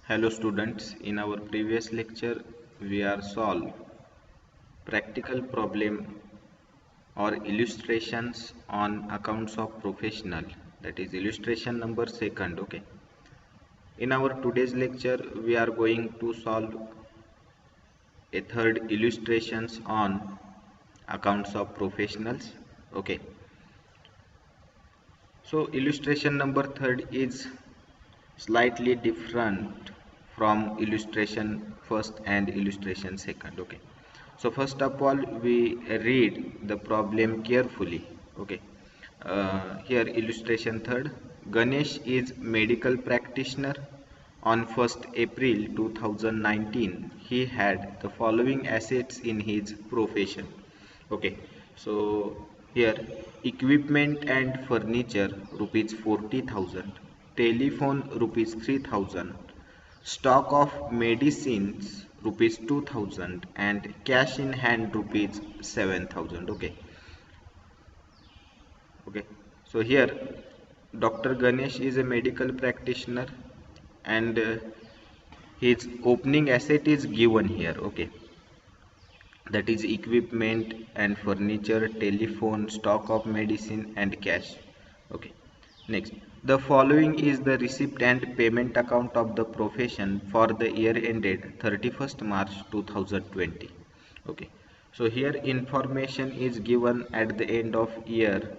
Hello students, in our previous lecture we are solve practical problem or illustrations on accounts of professional, that is illustration number second. Okay, in our today's lecture we are going to solve a third illustrations on accounts of professionals. Okay, so illustration number third is slightly different from illustration first and illustration second. Okay, so first of all we read the problem carefully. Okay, here illustration third. Ganesh is medical practitioner. On 1st April 2019 he had the following assets in his profession. Okay, so here equipment and furniture rupees 40,000, telephone rupees 3,000, stock of medicines rupees 2,000 and cash in hand rupees 7,000. Okay, so here Dr. Ganesh is a medical practitioner and his opening asset is given here. Okay, that is equipment and furniture, telephone, stock of medicine and cash. Okay, next, the following is the receipt and payment account of the profession for the year ended 31st March 2020. Okay, so here information is given at the end of year.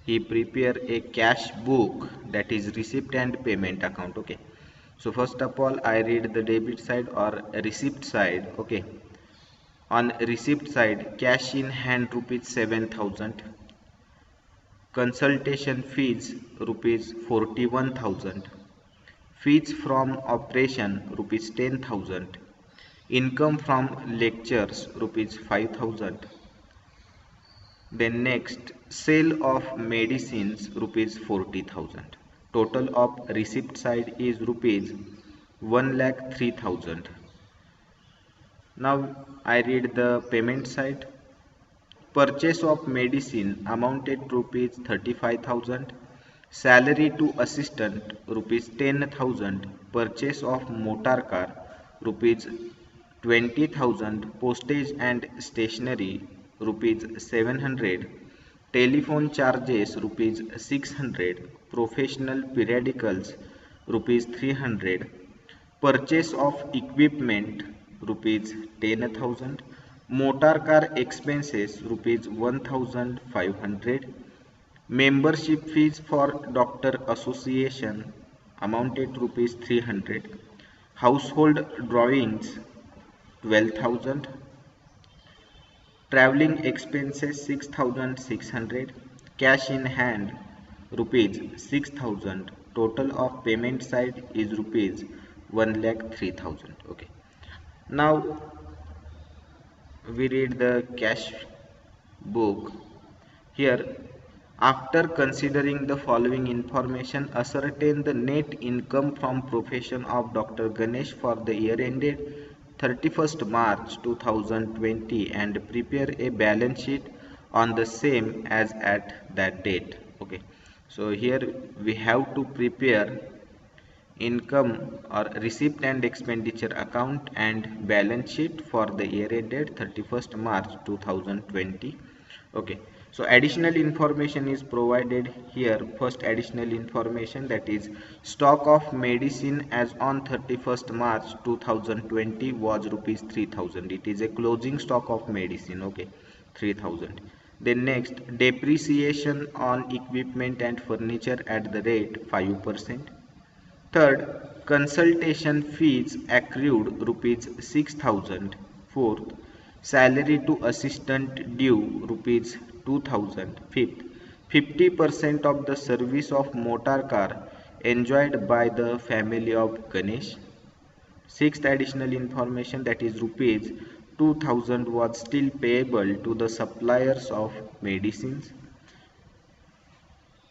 He prepare a cash book, that is receipt and payment account. Okay, so first of all I read the debit side or receipt side. Okay, on receipt side, cash in hand rupees 7,000, consultation fees rupees 41,000, fees from operation rupees 10,000, income from lectures rupees 5,000. Then next, sale of medicines rupees 40,000. Total of receipt side is rupees 1,03,000. Now I read the payment side. Purchase of medicine amounted rupees 35,000. Salary to assistant rupees 10,000. Purchase of motor car rupees 20,000. Postage and stationery rupees 700. Telephone charges rupees 600. Professional periodicals rupees 300. Purchase of equipment rupees 10,000, motor car expenses rupees 1,500, membership fees for doctor association amounted rupees 300, household drawings 12,000, traveling expenses 6,600, cash in hand rupees 6,000. Total of payment side is rupees 1,03,000. Okay, now we read the cash book. Here, after considering the following information, ascertain the net income from profession of Dr. Ganesh for the year ended 31st March 2020 and prepare a balance sheet on the same as at that date. Okay, so here we have to prepare income or receipt and expenditure account and balance sheet for the year ended 31st March 2020. Okay, so additional information is provided here. First additional information, that is stock of medicine as on 31st March 2020 was rupees 3,000. It is a closing stock of medicine. Okay, 3,000. Then next, depreciation on equipment and furniture at the rate 5%. Third, consultation fees accrued rupees 6,000. Fourth, salary to assistant due rupees 2,000. Fifth, 50% of the service of motor car enjoyed by the family of Ganesh. Sixth additional information, that is rupees 2,000 was still payable to the suppliers of medicines.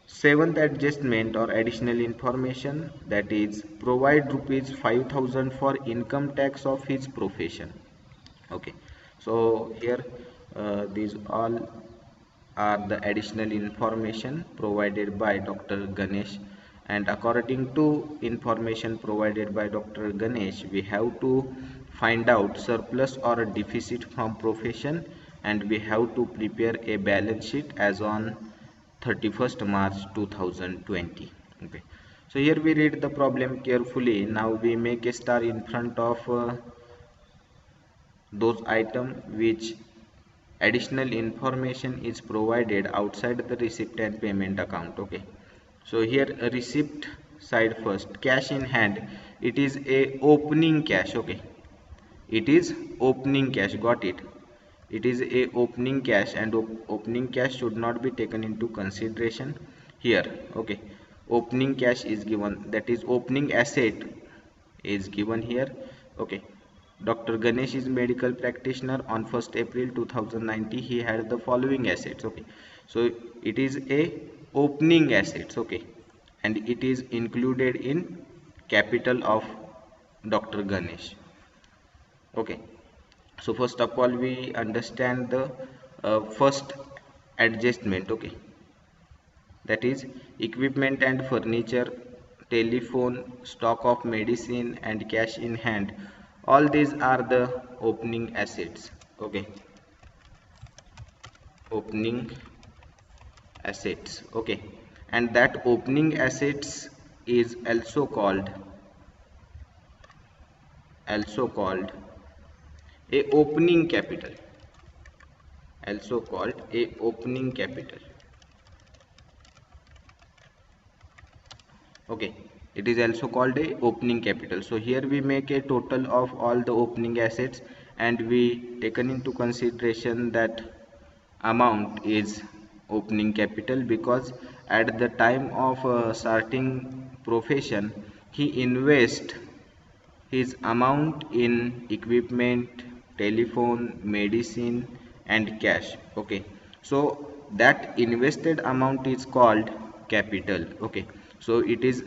Seventh adjustment or additional information, that is provide rupees 5,000 for income tax of his profession. Okay, so here these all are the additional information provided by Dr. Ganesh and according to information provided by Dr. Ganesh, we have to find out surplus or a deficit from profession, and we have to prepare a balance sheet as on 31st March 2020. Okay, so here we read the problem carefully. Now we make a star in front of those items which additional information is provided outside the receipt and payment account. Okay, so here a receipt side first, cash in hand, it is a opening cash. Okay, it is opening cash, got it. It is a opening cash, and opening cash should not be taken into consideration here. Okay, opening cash is given, that is opening asset is given here. Okay, Dr. Ganesh is medical practitioner. On 1st April 2090 he had the following assets. Okay, so it is a opening assets. Okay, and it is included in capital of Dr. Ganesh. Okay, so first of all we understand the first adjustment. Okay, that is equipment and furniture, telephone, stock of medicine and cash in hand, all these are the opening assets. Okay, opening assets. Okay, and that opening assets is also called a opening capital, also called a opening capital. Okay, it is also called a opening capital. So here we make a total of all the opening assets, and we taken into consideration that amount is opening capital, because at the time of starting profession he invest his amount in equipment, telephone, medicine and cash. Okay, so that invested amount is called capital. Okay, so it is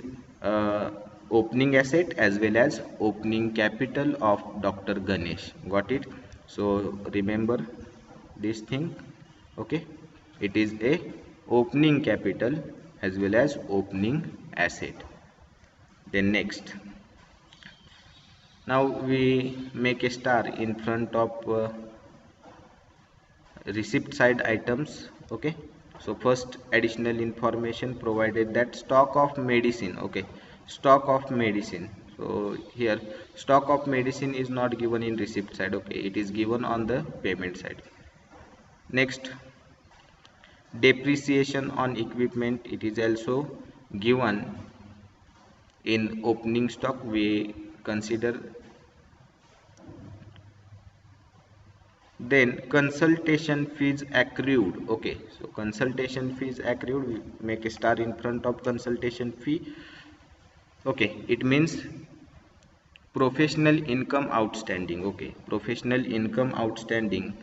opening asset as well as opening capital of Dr. Ganesh, got it. So remember this thing. Okay, it is a opening capital as well as opening asset. Then next, now we make a star in front of receipt side items. Okay, so first additional information provided, that stock of medicine. Okay, stock of medicine, so here stock of medicine is not given in receipt side. Okay, it is given on the payment side. Next, depreciation on equipment, it is also given in opening stock. We consider. Then consultation fees accrued. Okay, so consultation fees accrued, we make a star in front of consultation fee. Okay, it means professional income outstanding. Okay, professional income outstanding,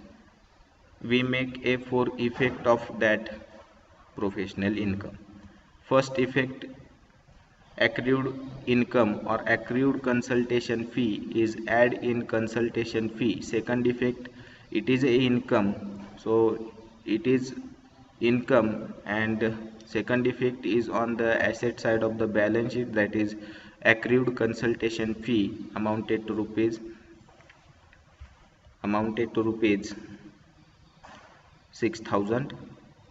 we make a for effect of that professional income. First effect, accrued income or accrued consultation fee is add in consultation fee. Second effect, it is a income, so it is income, and second effect is on the asset side of the balance sheet, that is accrued consultation fee amounted to rupees 6,000.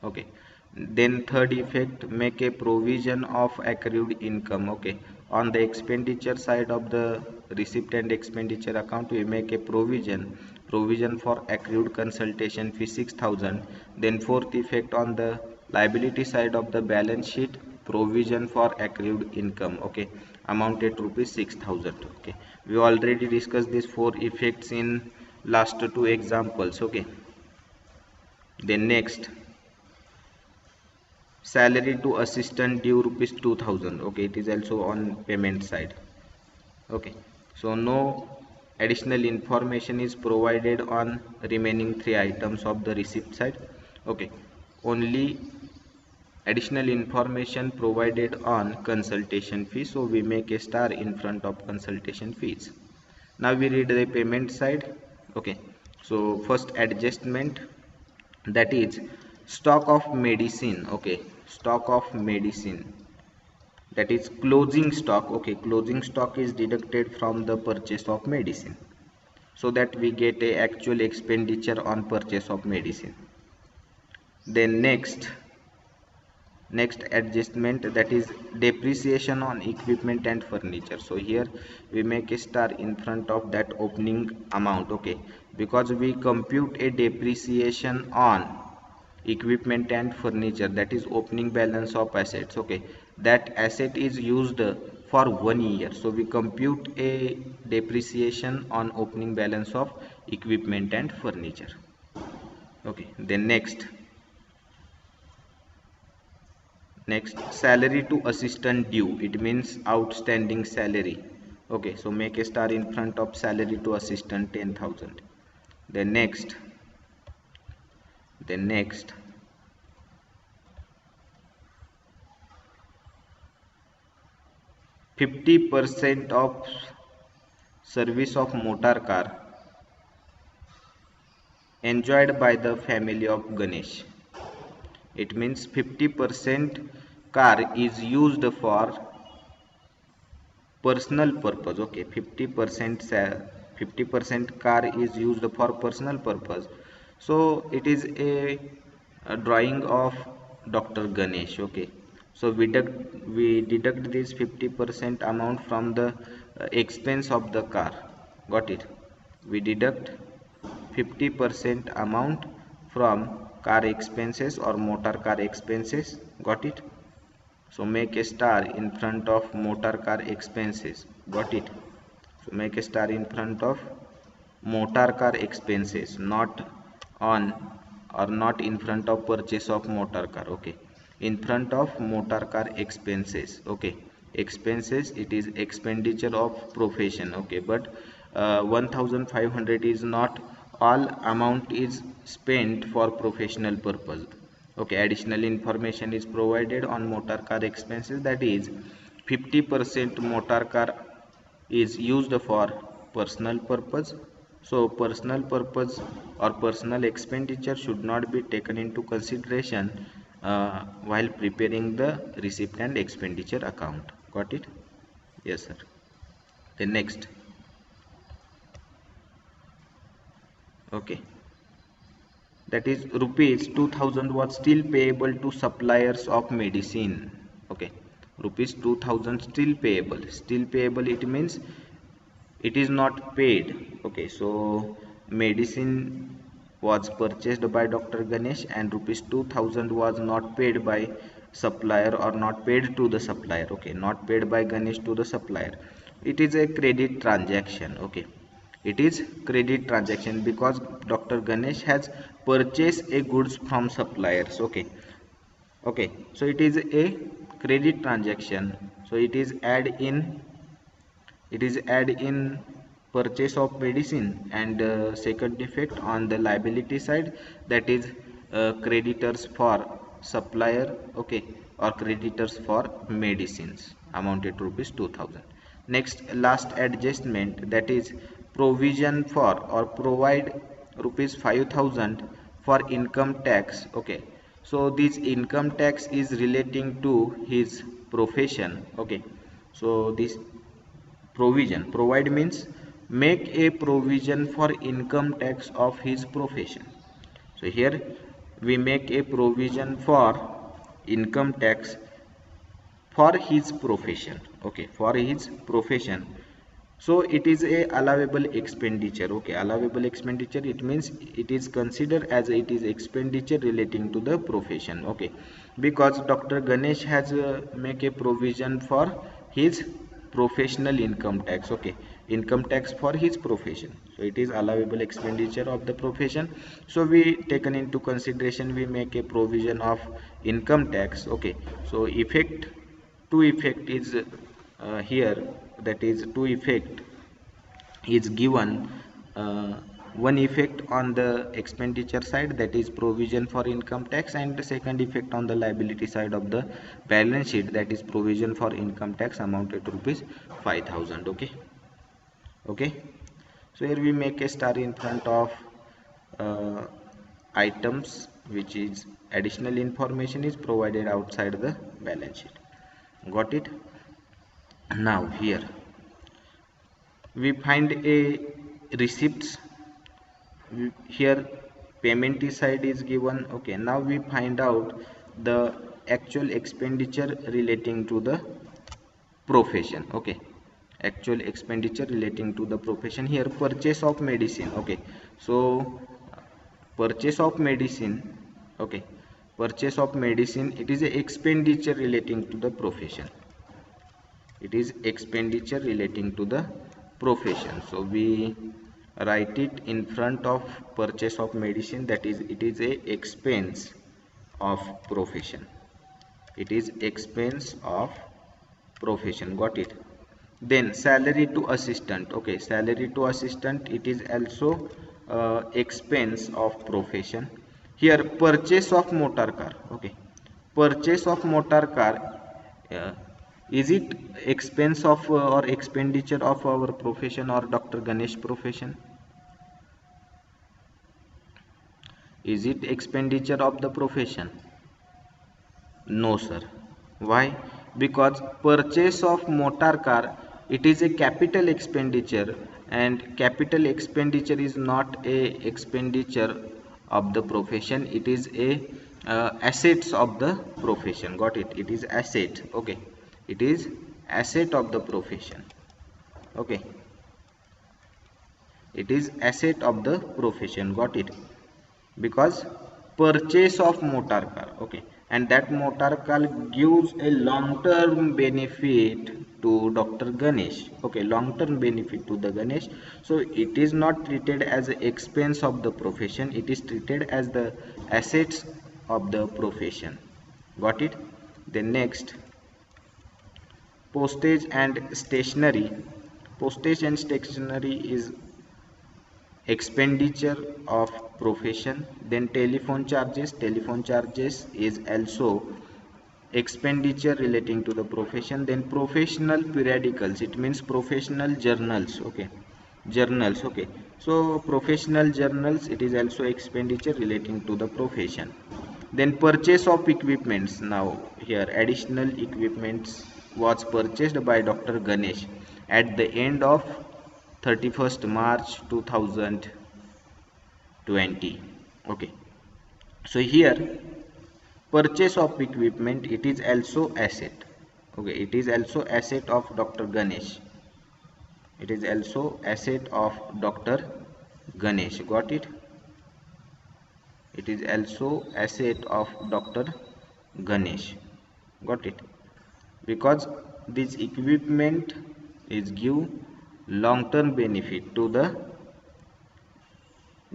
Okay, then third effect, make a provision of accrued income. Okay, on the expenditure side of the receipt and expenditure account, we make a provision for accrued consultation fee 6,000. Then fourth effect, on the liability side of the balance sheet, provision for accrued income. Okay, amounted to rupees 6,000. Okay, we already discussed these four effects in last two examples. Okay, then next, salary to assistant due rupees 2,000. Okay, it is also on payment side. Okay, so no additional information is provided on remaining three items of the receipt side. Okay, only additional information provided on consultation fee, so we make a star in front of consultation fees. Now we read the payment side. Okay, so first adjustment, that is stock of medicine. Okay, stock of medicine, that is closing stock. Okay, closing stock is deducted from the purchase of medicine, so that we get a actual expenditure on purchase of medicine. Then next adjustment, that is depreciation on equipment and furniture. So here we make a star in front of that opening amount. Okay, because we compute a depreciation on equipment and furniture, that is opening balance of assets. Okay, that asset is used for 1 year, so we compute a depreciation on opening balance of equipment and furniture. Okay, then next, salary to assistant due, it means outstanding salary. Okay, so make a star in front of salary to assistant 10,000. Then next 50% of service of motor car enjoyed by the family of Ganesh. It means 50% car is used for personal purpose. Okay, 50% car is used for personal purpose. So it is a drawing of Dr. Ganesh. Okay, so we deduct this 50% amount from the expense of the car. Got it? We deduct 50% amount from car expenses or motor car expenses. Got it? So make a star in front of motor car expenses. Got it? So make a star in front of motor car expenses, not on or not in front of purchase of motor car. Okay, in front of motor car expenses. Okay, expenses, it is expenditure of profession. Okay, but 1500 is not all amount is spent for professional purpose. Okay, additional information is provided on motor car expenses, that is 50% motor car is used for personal purpose. So personal purpose or personal expenditure should not be taken into consideration while preparing the receipt and expenditure account. Got it? Yes, sir. Then next. Okay, that is rupees 2000 was still payable to suppliers of medicine. Okay, rupees 2000 still payable, it means it is not paid. Okay, so medicine was purchased by Dr. Ganesh and rupees 2000 was not paid by supplier or not paid to the supplier. Okay, not paid by Ganesh to the supplier, it is a credit transaction. Okay, it is credit transaction because Dr. Ganesh has purchased a goods from suppliers. Okay, okay, so it is a credit transaction, so it is add in purchase of medicine. And second effect on the liability side, that is creditors for supplier. Okay, or creditors for medicines amounted to rupees 2000. Next, last adjustment, that is provision for or provide rupees 5000 for income tax. Okay, so this income tax is relating to his profession. Okay, so this provide means make a provision for income tax of his profession. So here we make a provision for income tax for his profession. Okay, for his profession, so it is a allowable expenditure. Okay, allowable expenditure, it means it is considered as it is expenditure relating to the profession. Okay, because Dr. Ganesh has make a provision for his professional income tax. Okay, income tax for his profession, so it is allowable expenditure of the profession, so we taken into consideration, we make a provision of income tax. Okay, so two effect is here, that is two effect is given. uh, One effect on the expenditure side, that is provision for income tax, and the second effect on the liability side of the balance sheet, that is provision for income tax amounted to rupees 5000. Okay, okay, so here we make a star in front of uh, items which is additional information is provided outside the balance sheet. Got it? Now here we find a receipts. Here payment side is given. Okay, now we find out the actual expenditure relating to the profession. Okay, actual expenditure relating to the profession. Here purchase of medicine. Okay, so purchase of medicine. Okay, purchase of medicine, it is a expenditure relating to the profession. It is expenditure relating to the profession. So we write it in front of purchase of medicine, that is it is a expense of profession. It is expense of profession. Got it? Then salary to assistant. Okay, salary to assistant, it is also expense of profession. Here purchase of motor car. Okay, purchase of motor car, uh, is it expense of or expenditure of our profession or Dr. Ganesh profession? Is it expenditure of the profession? No, sir. Why? Because purchase of motor car, it is a capital expenditure, and capital expenditure is not a expenditure of the profession. It is a assets of the profession. Got it? It is asset. Okay. It is asset of the profession. Okay. It is asset of the profession. Got it? Because purchase of motor car. Okay, and that motor car gives a long term benefit to Dr. Ganesh. Okay, long term benefit to the Ganesh. So it is not treated as an expense of the profession, it is treated as the assets of the profession. Got it? Then next, postage and stationery. Postage and stationery is expenditure of profession. Then telephone charges is also expenditure relating to the profession. Then professional periodicals, it means professional journals. Okay, journals. Okay, so professional journals, it is also expenditure relating to the profession. Then purchase of equipments. Now here additional equipments was purchased by Dr. Ganesh at the end of 31st March 2020. Okay, so here purchase of equipment, it is also asset. Okay, it is also asset of Dr. Ganesh. It is also asset of Dr. Ganesh. Got it? It is also asset of Dr. Ganesh. Got it? Because this equipment is give long term benefit to the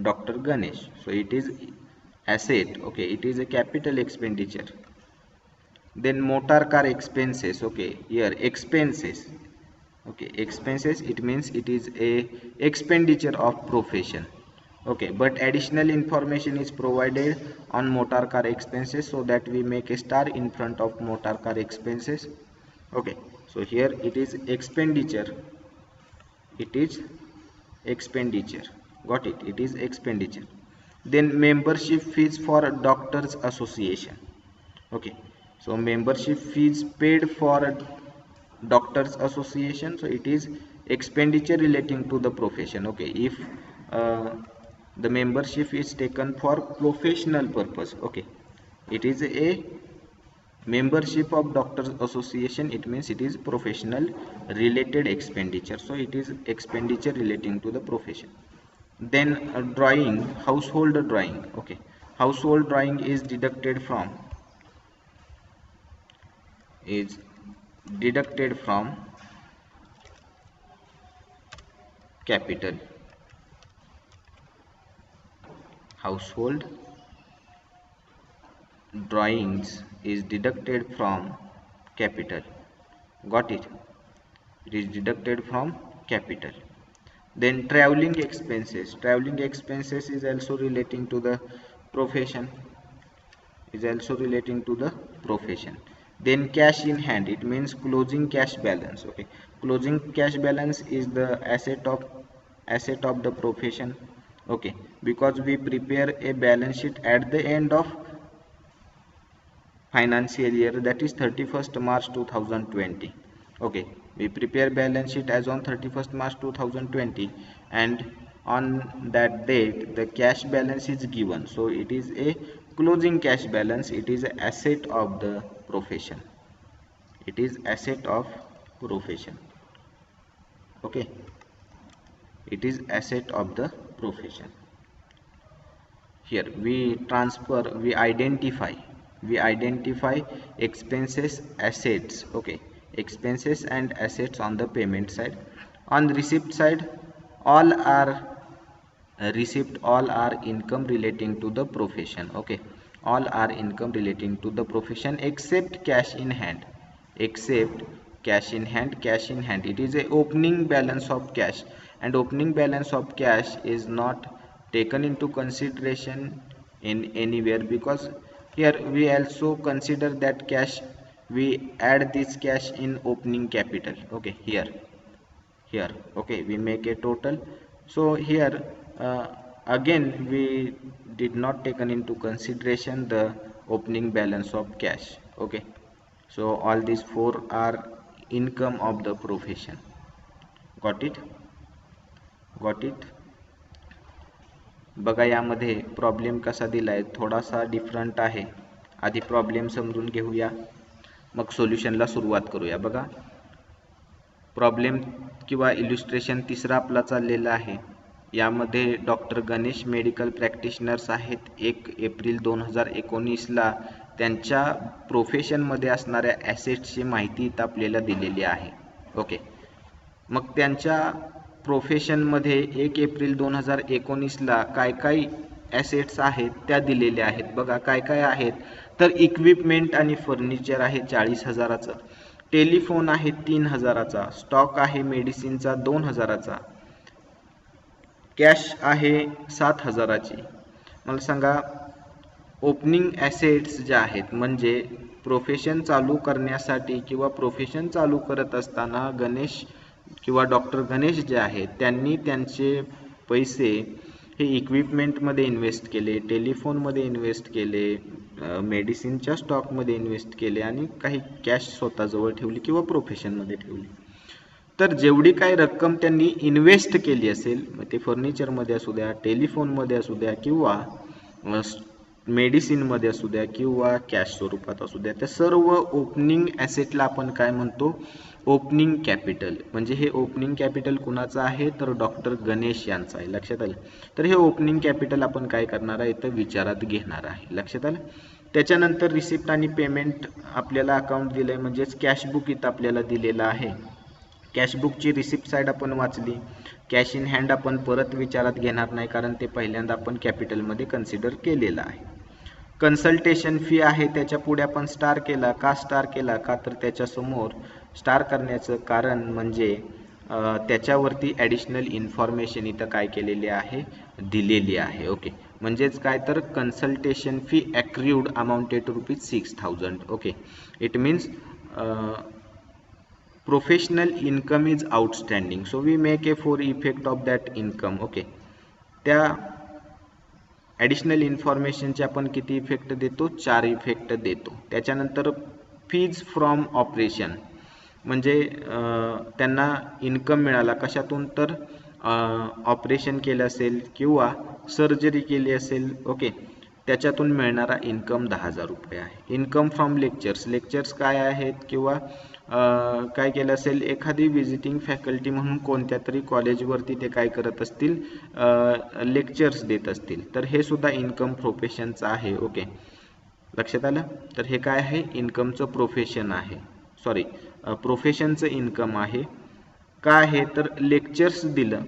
Dr. Ganesh. So it is asset. Okay, it is a capital expenditure. Then motor car expenses. Okay, here expenses. Okay, expenses, it means it is a expenditure of profession. Okay, but additional information is provided on motor car expenses, so that we make a star in front of motor car expenses. Okay, so here it is expenditure. It is expenditure. Got it? It is expenditure. Then membership fees for doctors association. Okay, so membership fees paid for doctors association, so it is expenditure relating to the profession. Okay, if uh, the membership is taken for professional purpose. Okay, it is a membership of doctors association, it means it is professional related expenditure, so it is expenditure relating to the profession. Then drawing, household drawing. Okay, household drawing is deducted from capital. Household drawings is deducted from capital. Got it? It is deducted from capital. Then traveling expenses. Traveling expenses is also relating to the profession. Is also relating to the profession. Then cash in hand. It means closing cash balance. Okay. Closing cash balance is the asset of the profession. Okay. Because we prepare a balance sheet at the end of financial year, that is 31st March 2020. Okay, we prepare balance sheet as on 31st March 2020, and on that date the cash balance is given, so it is a closing cash balance. It is an asset of the profession. It is asset of profession. Okay, it is asset of the profession. Here we identify expenses, assets. Okay, expenses and assets on the payment side. On receipt side, all are all are income relating to the profession. Okay, all are income relating to the profession except cash in hand. Except cash in hand. Cash in hand, it is a opening balance of cash, and opening balance of cash is not taken into consideration in anywhere, because here we also consider that cash, we add this cash in opening capital. Okay, here okay, we make a total. So here again we did not taken into consideration the opening balance of cash. Okay, so all these four are income of the profession. Got it? बघा, यामध्ये problem कसा दिलाय, थोडासा different आहे. आधी problem समजून घेऊया, मग सोल्युशनला सुरुवात करूया. बघा, प्रॉब्लेम किंवा इल्युस्ट्रेशन तिसरा आपला चाललेला आहे. यामध्ये डॉक्टर गणेश मेडिकल प्रॅक्टिशनर्स आहेत. 1 एप्रिल 2019ला त्यांच्या प्रोफेशनमध्ये असणाऱ्या ॲसेट्सची माहिती इथं आपल्याला दिलेली आहे. ओके, मग त्यांच्या प्रोफेशनमध्ये 1 एप्रिल 2019ला काय काय ॲसेट्स आहेत त्या दिलेल्या आहेत. बघा काय काय आहेत, तर इक्विपमेंट आणि फर्निचर आहे 40,000चं, टेलिफोन आहे 3,000चा, स्टॉक आहे मेडिसिनचा 2,000चा, कॅश आहे 7,000ची. मला सांगा, ओपनिंग ॲसेट्स ज्या आहेत, म्हणजे प्रोफेशन चालू करण्यासाठी किंवा प्रोफेशन चालू करत असताना गणेश किंवा डॉक्टर गणेश जे आहेत त्यांनी त्यांचे पैसे हे इक्विपमेंटमध्ये इन्व्हेस्ट केले, टेलिफोनमध्ये इन्व्हेस्ट केले, मेडिसिनच्या स्टॉकमध्ये इन्व्हेस्ट केले, आणि काही कॅश स्वतःजवळ ठेवली किंवा प्रोफेशनमध्ये ठेवली. तर जेवढी काही रक्कम त्यांनी इन्व्हेस्ट केली असेल, मग ते फर्निचरमध्ये असू द्या, टेलिफोनमध्ये असू द्या, किंवा मेडिसिनमध्ये असू द्या, किंवा कॅश स्वरूपात असू द्या, त्या सर्व ओपनिंग ॲसेटला आपण काय म्हणतो, ओपनिंग कॅपिटल. म्हणजे हे ओपनिंग कॅपिटल कुणाचं आहे, तर डॉक्टर गणेश यांचं आहे. लक्षात आलं? तर हे ओपनिंग कॅपिटल आपण काय करणार आहे, इथं विचारात घेणार आहे. लक्षात आलं? त्याच्यानंतर रिसिप्ट आणि पेमेंट आपल्याला अकाउंट दिलंय, म्हणजेच कॅशबुक इथं आपल्याला दिलेलं आहे. कॅशबुकची रिसिप्ट साईड आपण वाचली. कॅश इन हँड आपण परत विचारात घेणार नाही, कारण ते पहिल्यांदा आपण कॅपिटलमध्ये कन्सिडर केलेलं आहे. कन्सल्टेशन फी आहे, त्याच्या पुढे आपण स्टार केला. का स्टार केला, का तर त्याच्यासमोर स्टार करण्याचं कारण म्हणजे त्याच्यावरती ॲडिशनल इन्फॉर्मेशन इथं काय केलेली आहे, दिलेली आहे. ओके, म्हणजेच काय तर consultation fee accrued amounted to ₹6,000. Okay, it means professional income is outstanding, so we make a for effect of that income. Okay, त्या ॲडिशनल इन्फॉर्मेशनचे आपण किती इफेक्ट देतो, 4 इफेक्ट देतो. त्याच्यानंतर फीज फ्रॉम ऑपरेशन, म्हणजे त्यांना इन्कम मिळाला कशातून, तर ऑपरेशन केलं असेल किंवा सर्जरी केली असेल. ओके, त्याच्यातून मिळणारा इन्कम ₹10,000 आहे. इन्कम फ्रॉम लेक्चर्स काय आहेत, किंवा काय केलं असेल, एखादी विजिटिंग फॅकल्टी म्हणून कोणत्या तरी कॉलेजवरती ते काय करत असतील, लेक्चर्स देत असतील, तर हे सुद्धा इन्कम प्रोफेशनचं आहे. ओके, लक्षात आलं? तर हे काय आहे, इन्कमचं प्रोफेशन आहे, सॉरी प्रोफेशनचं इन्कम आहे. काय आहे, तर लेक्चर्स दिलं.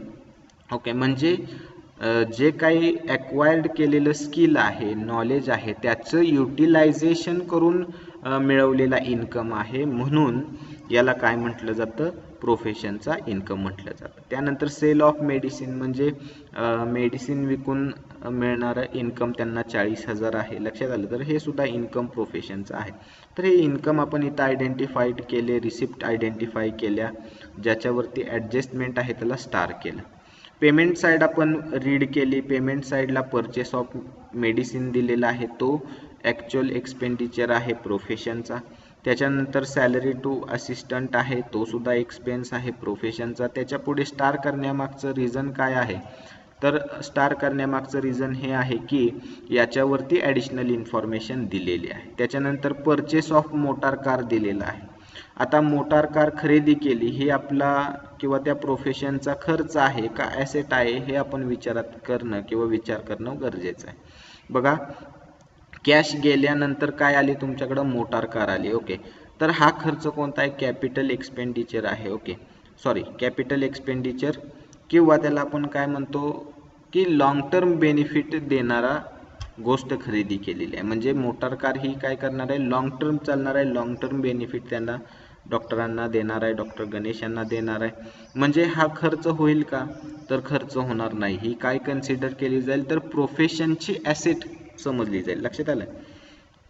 ओके, म्हणजे जे काही ॲक्वायर्ड केलेलं स्किल आहे, नॉलेज आहे, त्याचं युटिलायझेशन करून मिळवलेला इन्कम आहे, म्हणून याला काय म्हटलं जातं, प्रोफेशनचा इन्कम म्हटलं जातं. त्यानंतर सेल ऑफ मेडिसिन, म्हणजे मेडिसिन विकून मिळणारं इन्कम त्यांना 40,000 आहे. लक्षात आलं? तर हे सुद्धा इन्कम प्रोफेशनचं आहे. तर हे इन्कम आपण इथं आयडेंटिफाईड केले, रिसिप्ट आयडेंटिफाय केल्या, ज्याच्यावरती ॲडजस्टमेंट आहे त्याला स्टार केलं. पेमेंट साईड आपण रीड केली. पेमेंट साईडला परचेस ऑफ मेडिसिन दिलेला आहे, तो ॲक्च्युअल एक्सपेंडिचर आहे प्रोफेशनचा. त्याच्यानंतर सॅलरी टू असिस्टंट आहे, तो सुद्धा एक्सपेन्स आहे प्रोफेशनचा. त्याच्या पुढे स्टार करण्यामागचं रिझन काय आहे, तर स्टार करण्यामागचं रिझन हे आहे की याच्यावरती ॲडिशनल इन्फॉर्मेशन दिलेली आहे. त्याच्यानंतर परचेस ऑफ मोटार कार दिलेला आहे. आता मोटार कार खरेदी केली ही आपला किंवा त्या प्रोफेशनचा खर्च आहे का ॲसेट आहे हे आपण विचारात करणं किंवा विचार करणं गरजेचं आहे. बघा, कॅश गेल्यानंतर काय आली तुमच्याकडं, मोटार कार आली. ओके, तर हा खर्च कोणता आहे, कॅपिटल एक्सपेंडिचर आहे. ओके, सॉरी, कॅपिटल एक्सपेंडिचर किंवा त्याला आपण काय म्हणतो की लॉंग टर्म बेनिफिट देणारा गोष्ट खरेदी केलेली आहे. म्हणजे मोटार कार ही काय करणार आहे, लॉंग टर्म चालणार आहे, लॉंग टर्म बेनिफिट त्यांना डॉक्टरांना देणार आहे, डॉक्टर गणेश यांना देणार आहे. म्हणजे हा खर्च होईल का, तर खर्च होणार नाही. ही काय कन्सिडर केली जाईल, तर प्रोफेशनची ॲसेट समजली जाईल. लक्षात आलं,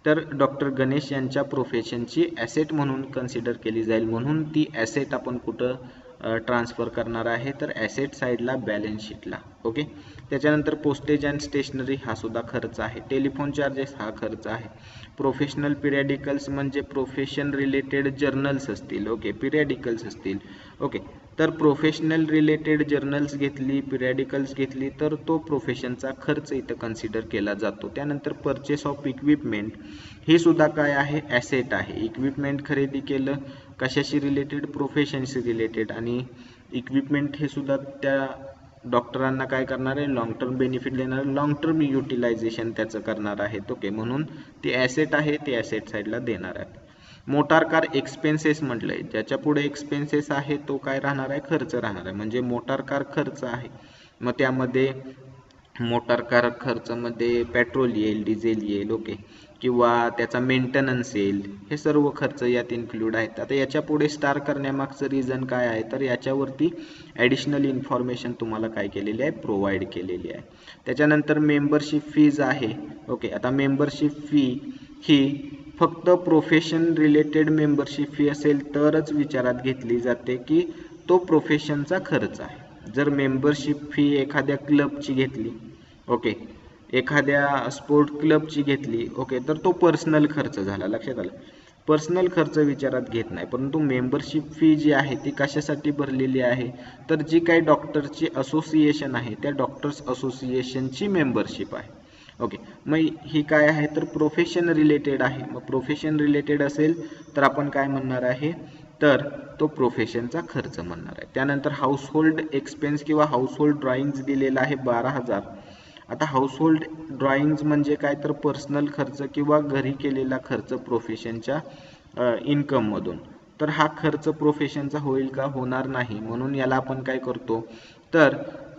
तर डॉक्टर गणेश यांच्या प्रोफेशनची ॲसेट म्हणून कन्सिडर केली जाईल. म्हणून ती ॲसेट आपण कुठं ट्रान्सफर करणार आहे, तर ॲसेट साईडला, बॅलन्स शीटला. ओके, त्याच्यानंतर पोस्टेज अँड स्टेशनरी हा सुद्धा खर्च आहे. टेलिफोन चार्जेस हा खर्च आहे. प्रोफेशनल पिरियडिकल्स म्हणजे प्रोफेशन रिलेटेड जर्नल्स असतील. ओके, पिरियडिकल्स असतील. ओके, तर प्रोफेशनल रिलेटेड जर्नल्स घेतली, पिरियडिकल्स घेतली तर तो प्रोफेशनचा खर्च इथं कन्सिडर केला जातो. त्यानंतर परचेस ऑफ इक्विपमेंट हे सुद्धा काय आहे, ॲसेट आहे. इक्विपमेंट खरेदी केलं, कशाशी रिलेटेड, प्रोफेशनशी रिलेटेड. आणि इक्विपमेंट हे सुद्धा त्या डॉक्टरांना काय करणार आहे, लॉंग टर्म बेनिफिट देणार, लॉंग टर्म युटिलायझेशन त्याचं करणार आहेत. ओके, म्हणून ते ॲसेट आहे, ते ॲसेट साईडला देणार आहे. मोटार कार एक्सपेन्सेस म्हटलंय, ज्याच्या पुढे एक्सपेन्सेस आहे तो काय राहणार आहे, खर्च राहणार आहे. म्हणजे मोटार कार खर्च आहे, मग त्यामध्ये मोटार कार खर्चामध्ये पेट्रोल येईल, डिझेल येईल. ओके, किंवा त्याचा मेंटेनन्स येईल, हे सर्व खर्च यात इन्क्लूड आहेत. आता याच्या पुढे स्टार करण्यामागचं रिझन काय आहे, तर याच्यावरती ॲडिशनल इन्फॉर्मेशन तुम्हाला काय केलेली आहे, प्रोव्हाइड केलेली आहे. त्याच्यानंतर मेंबरशिप फीज आहे. ओके, आता मेंबरशिप फी ही फक्त प्रोफेशन रिलेटेड मेंबरशिप फी असेल तरच विचारात घेतली जाते की तो प्रोफेशनचा खर्च आहे. जर मेंबरशिप फी एखाद्या क्लबची घेतली, ओके, एखाद्या स्पोर्ट क्लबची घेतली, ओके, तर तो पर्सनल खर्च झाला. लक्षात आलं, पर्सनल खर्च विचारात घेत नाही. परंतु मेंबरशिप फी जी आहे ती कशासाठी भरलेली आहे, तर जी काही डॉक्टरची असोसिएशन आहे त्या डॉक्टर्स असोसिएशनची मेंबरशिप आहे. ओके, मग ही काय आहे, तर प्रोफेशन रिलेटेड आहे. मग प्रोफेशन रिलेटेड असेल तर आपण काय म्हणणार आहे, तर तो प्रोफेशनचा खर्च म्हणणार आहे. त्यानंतर हाऊसहोल्ड एक्सपेन्स किंवा हाऊसहोल्ड ड्रॉइंग्ज दिलेला आहे 12,000. आता हाऊसहोल्ड ड्रॉइंग्ज म्हणजे काय, तर पर्सनल खर्च किंवा घरी केलेला खर्च प्रोफेशनच्या इन्कममधून. तर हा खर्च प्रोफेशनचा होईल का, होणार नाही. म्हणून याला आपण काय करतो, तर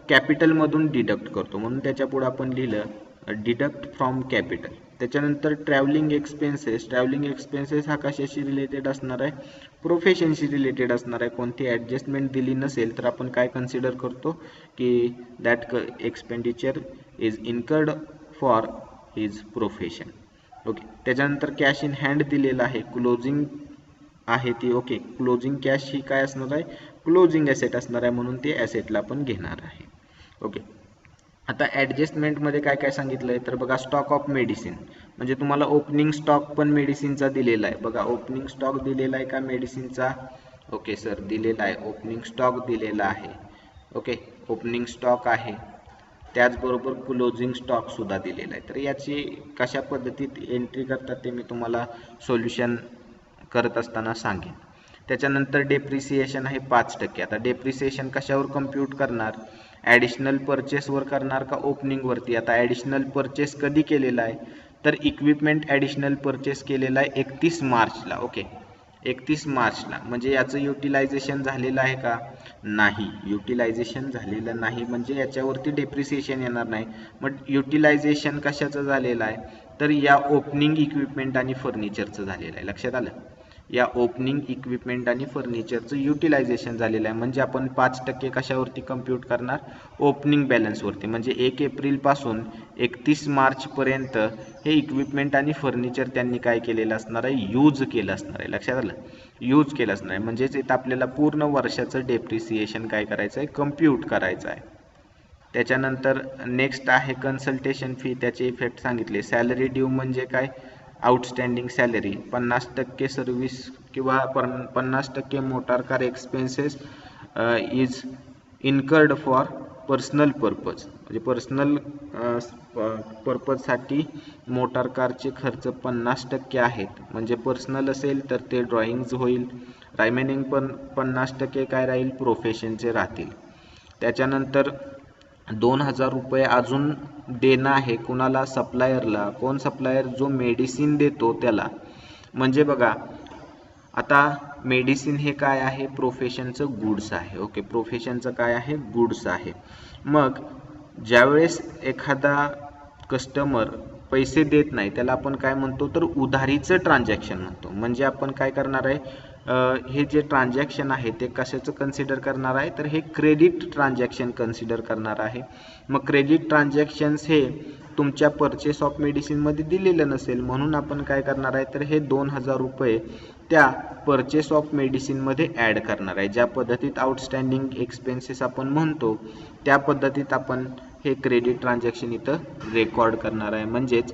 कॅपिटलमधून डिडक्ट करतो. म्हणून त्याच्या पुढे आपण लिहिलं डिडक्ट फ्रॉम कॅपिटल. त्याच्यानंतर ट्रॅव्हलिंग एक्सपेन्सेस, ट्रॅव्हलिंग एक्सपेन्सेस हा कशाशी रिलेटेड असणार आहे, प्रोफेशनशी रिलेटेड असणार आहे. कोणती ॲडजस्टमेंट दिली नसेल तर आपण काय कन्सिडर करतो की that expenditure is incurred for his profession. Okay, त्याच्यानंतर कॅश इन हँड दिलेला आहे, क्लोजिंग आहे ती. ओके, क्लोजिंग कॅश ही काय असणार आहे, क्लोजिंग ॲसेट असणार आहे, म्हणून ते ॲसेटला आपण घेणार आहे. ओके, आता ॲडजस्टमेंटमध्ये काय काय सांगितलं आहे, तर बघा स्टॉक ऑफ मेडिसिन म्हणजे तुम्हाला ओपनिंग स्टॉक पण मेडिसिनचा दिलेला आहे. बघा ओपनिंग स्टॉक दिलेला आहे का मेडिसिनचा, ओके सर दिलेला आहे, ओपनिंग स्टॉक दिलेला आहे. ओके, ओपनिंग स्टॉक आहे, त्याचबरोबर क्लोजिंग स्टॉक सुद्धा दिलेला आहे. तर याची कशा पद्धतीत एंट्री करतात ते मी तुम्हाला सोल्युशन करत असताना सांगेन. त्याच्यानंतर डेप्रिसिएशन आहे 5%. आता डेप्रिसिएशन कशावर कम्प्यूट करणार, ॲडिशनल परचेसवर करणार का ओपनिंगवरती. आता ॲडिशनल परचेस कधी केलेला आहे, तर इक्विपमेंट ॲडिशनल परचेस केलेला आहे 31 मार्चला. ओके, 31 मार्चला. म्हणजे याचं युटिलायझेशन झालेलं आहे का, नाही, युटिलायझेशन झालेलं नाही. म्हणजे याच्यावरती डेप्रिसिएशन येणार नाही. मग युटिलायझेशन कशाचं झालेलं आहे, तर या ओपनिंग इक्विपमेंट आणि फर्निचरचं झालेलं आहे. लक्षात आलं, या ओपनिंग इक्विपमेंट आणि फर्निचरचं युटिलायझेशन झालेलं आहे. म्हणजे आपण 5% कशावरती कम्प्यूट करणार, ओपनिंग बॅलन्सवरती. म्हणजे 1 एप्रिलपासून 31 मार्चपर्यंत हे इक्विपमेंट आणि फर्निचर त्यांनी काय केलेलं असणार आहे, यूज केलं असणार आहे. लक्षात आलं, यूज केलं असणार आहे. म्हणजेच इथं आपल्याला पूर्ण वर्षाचं डेप्रिसिएशन काय करायचं आहे, कम्प्यूट करायचं आहे. त्याच्यानंतर नेक्स्ट आहे कन्सल्टेशन फी, त्याचे इफेक्ट सांगितले. सॅलरी ड्यू म्हणजे काय, आउटस्टँडिंग सॅलरी, 50% सर्व्हिस किंवा 50% motor car expenses is incurred for personal purpose, म्हणजे पर्सनल पर्पजसाठी मोटार कारचे खर्च 50% आहेत. म्हणजे पर्सनल असेल तर ते ड्रॉइंग्ज होईल, रिमेनिंग पण 50% काय राहील, प्रोफेशनचे राहतील. त्याच्यानंतर 2000 रुपये अजून देणं आहे कुणाला, सप्लायरला. कोण सप्लायर, जो मेडिसिन देतो त्याला. म्हणजे बघा आता मेडिसिन हे काय आहे, प्रोफेशनचं गुड्स आहे. ओके, प्रोफेशनचं काय आहे, गुड्स आहे. मग ज्यावेळेस एखादा कस्टमर पैसे देत नाही त्याला आपण काय म्हणतो, तर उधारीचं ट्रान्झॅक्शन म्हणतो. म्हणजे आपण काय करणार आहे, हे जे ट्रान्झॅक्शन आहे ते कशाचं कन्सिडर करणार आहे, तर हे क्रेडिट ट्रान्झॅक्शन कन्सिडर करणार आहे. मग क्रेडिट ट्रान्झॅक्शन्स हे तुमच्या परचेस ऑफ मेडिसिनमध्ये दिलेलं नसेल, म्हणून आपण काय करणार आहे, तर हे 2000 रुपये त्या परचेस ऑफ मेडिसिनमध्ये ॲड करणार आहे. ज्या पद्धतीत आउटस्टँडिंग एक्सपेन्सेस आपण म्हणतो त्या पद्धतीत आपण हे क्रेडिट ट्रान्झॅक्शन इथं रेकॉर्ड करणार आहे. म्हणजेच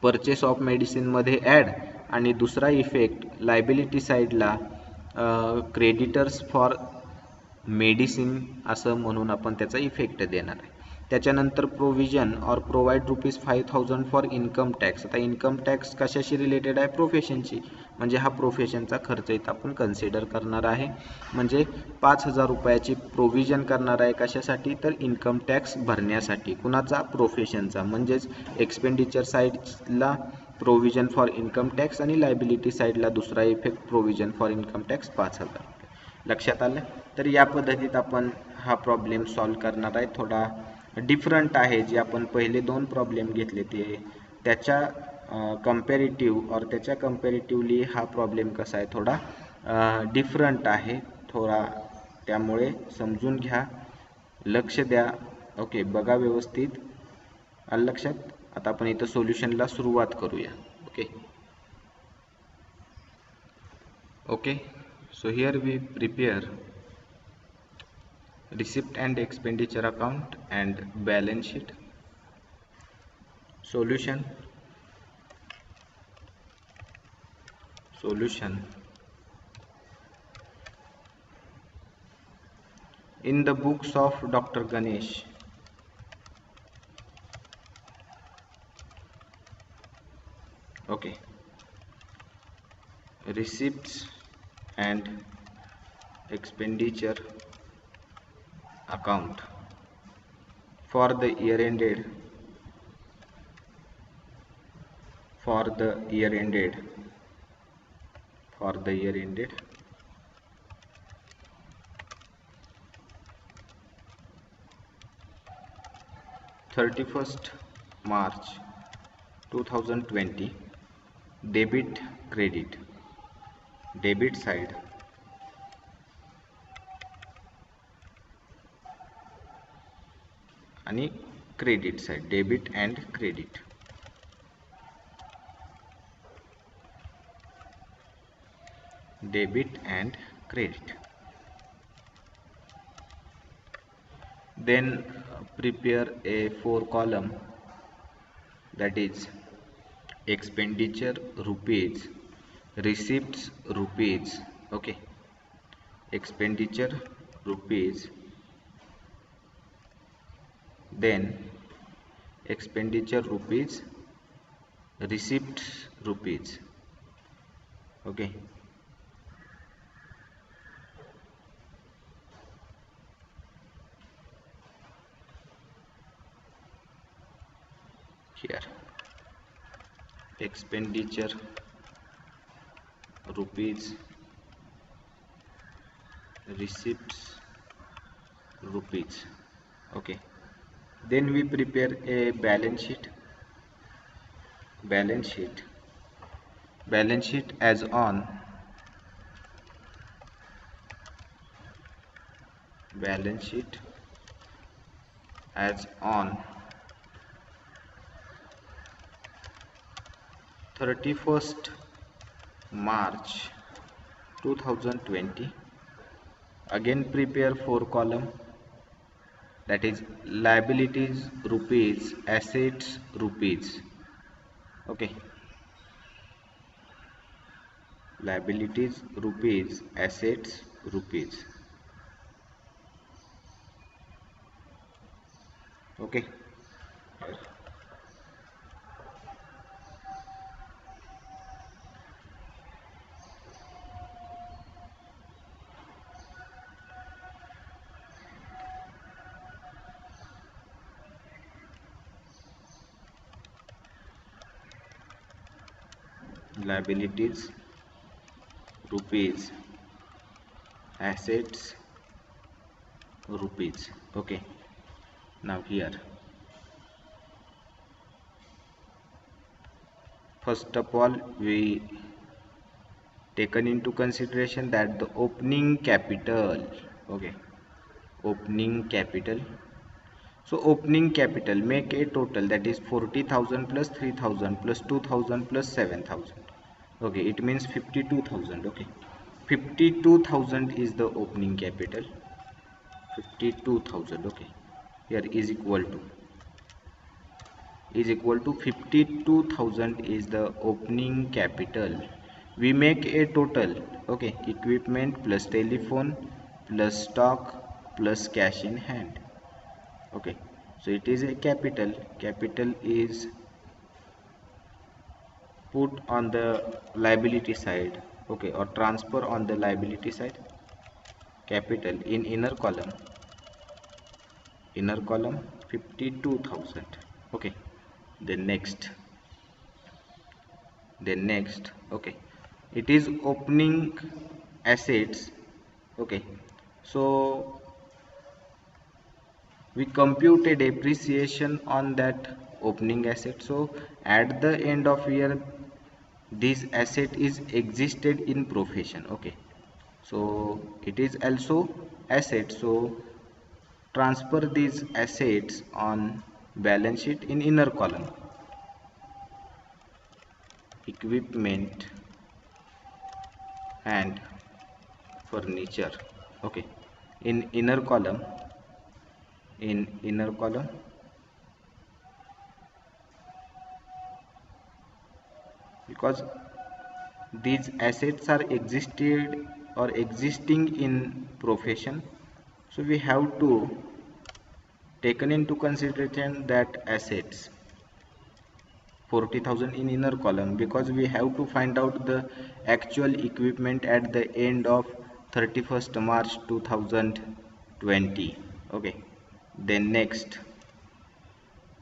परचेस ऑफ मेडिसिनमध्ये ॲड, आणि दुसरा इफेक्ट लायबिलिटी साईडला क्रेडिटर्स फॉर मेडिसिन असं म्हणून आपण त्याचा इफेक्ट देणार आहे. त्याच्यानंतर provision or provide ₹5000 for income tax. आता इन्कम टॅक्स कशाशी रिलेटेड आहे, प्रोफेशनशी, म्हणजे हा प्रोफेशनचा खर्च इथं आपण कन्सिडर करणार आहे. म्हणजे 5000 रुपयाची प्रोव्हिजन करणार आहे कशासाठी, तर इन्कम टॅक्स भरण्यासाठी. कुणाचा, प्रोफेशनचा. म्हणजेच एक्सपेंडिचर साईडला प्रोव्हिजन फॉर इन्कम टॅक्स आणि लायबिलिटी साईडला दुसरा effect provision for income tax 5000. लक्षात आलं. तर या पद्धतीत आपण हा प्रॉब्लेम सॉल्व करणार आहे. थोडा डिफरंट आहे. जे आपण पहिले 2 प्रॉब्लेम घेतले ते त्याच्या कंपॅरेटिव्हली हा प्रॉब्लेम कसा आहे, थोडा डिफरंट आहे थोडा. त्यामुळे समजून घ्या, लक्ष द्या. ओके, बघा व्यवस्थित. आलं लक्षात. आता आपण इथं सोल्युशनला सुरुवात करूया. Okay. So here we prepare receipt and expenditure account and balance sheet. Solution. In the books of Dr. Ganesh, okay, receipts and expenditure account for the year ended 31st March 2020. Debit, credit, debit side आणि credit side, debit and credit. Then prepare a 4 column, that is expenditure rupees, receipts rupees. Okay, expenditure rupees, then expenditure rupees, receipts rupees. Okay, here expenditure rupees, receipts rupees. Okay, then we prepare a balance sheet as on balance sheet as on 31st March 2020. Again prepare 4 column, that is liabilities rupees, assets rupees. Okay, liabilities rupees, assets rupees. Okay, liabilities rupees, assets rupees. Okay, now here first of all we taken into consideration that the opening capital. Okay, opening capital. So opening capital make a total, that is 40,000 plus 3,000 plus 2,000 plus 7,000. Okay, it means 52,000. Okay, 52,000 is the opening capital. 52,000. Okay, here is equal to 52,000 is the opening capital. We make a total. Okay, equipment plus telephone plus stock plus cash in hand. Okay, so it is a capital is put on the liability side. Okay, or transfer on the liability side. Capital in inner column 52,000. Okay, then next okay, it is opening assets. Okay, so we compute a depreciation on that opening asset. So at the end of year this asset is existed in profession. Okay, so it is also asset, so transfer these assets on balance sheet in inner column. Equipment and furniture. Okay, in inner column because these assets are existed or existing in profession, so we have to taken into consideration that assets 40,000 in inner column, because we have to find out the actual equipment at the end of 31st March 2020. Okay, then next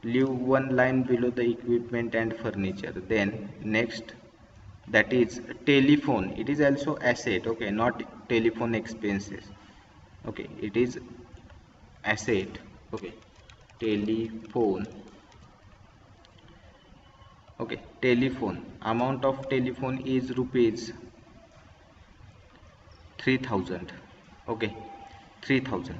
leave one line below the equipment and furniture. Then next, that is telephone. It is also asset. Okay, not telephone expenses. Okay, it is asset. Okay, telephone. Okay, telephone, amount of telephone is rupees 3,000. Okay, 3,000.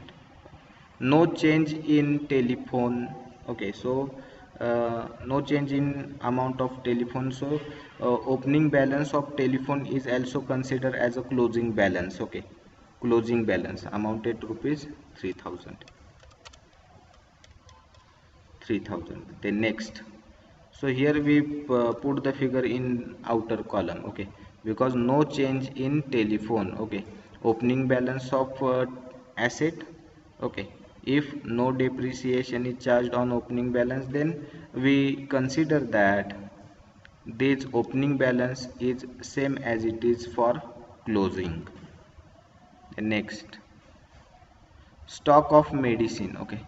No change in telephone. Okay, so no change in amount of telephone, so opening balance of telephone is also considered as a closing balance. Okay, closing balance amounted to rupees 3,000. Then next, so here we put the figure in outer column. Okay, because no change in telephone. Okay, opening balance of asset. Okay, if no depreciation is charged on opening balance, then we consider that this opening balance is same as it is for closing. Next, stock of medicine. Okay,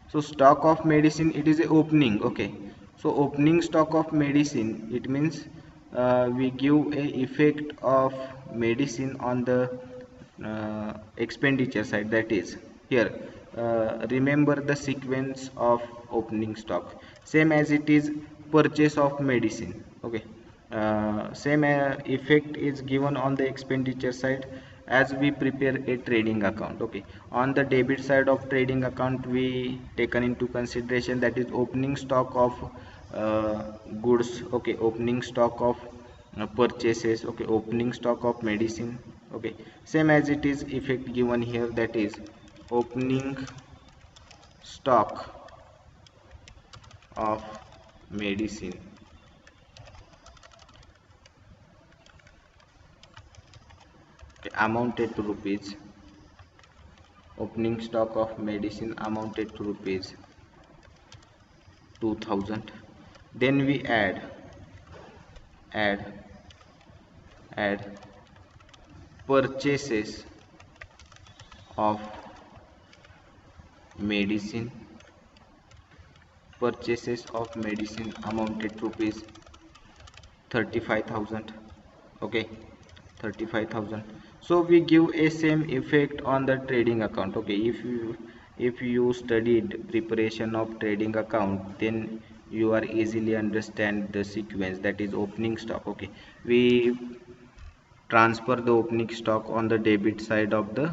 so stock of medicine, it is a opening. Okay, so opening stock of medicine, it means we give a effect of medicine on the expenditure side. That is here, remember the sequence of opening stock same as it is purchase of medicine. Okay, same effect is given on the expenditure side as we prepare a trading account. Okay, on the debit side of trading account we taken into consideration, that is opening stock of goods. Okay, opening stock of purchases. Okay, opening stock of medicine. Okay, same as it is effect given here, that is opening stock of medicine amounted to rupees, opening stock of medicine amounted to rupees 2000. Then we add add purchases of medicine amounted to rupees 35,000. Okay, 35,000. So we give a same effect on the trading account. Okay, if you studied preparation of trading account, then you are easily understand the sequence, that is opening stock. Okay, we transfer the opening stock on the debit side of the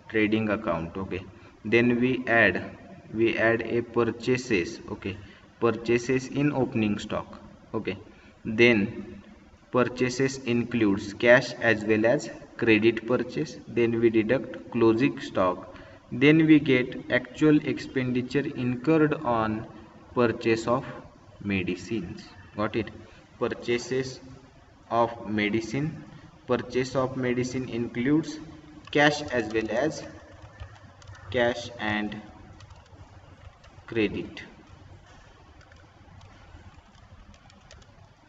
trading account. Okay, then we add a purchases. Okay, purchases in opening stock. Okay, then purchases includes cash as well as credit purchase. Then we deduct closing stock. Then we get actual expenditure incurred on purchase of medicines. Got it? Purchases of medicine. Purchase of medicine includes cash as well as cash and credit.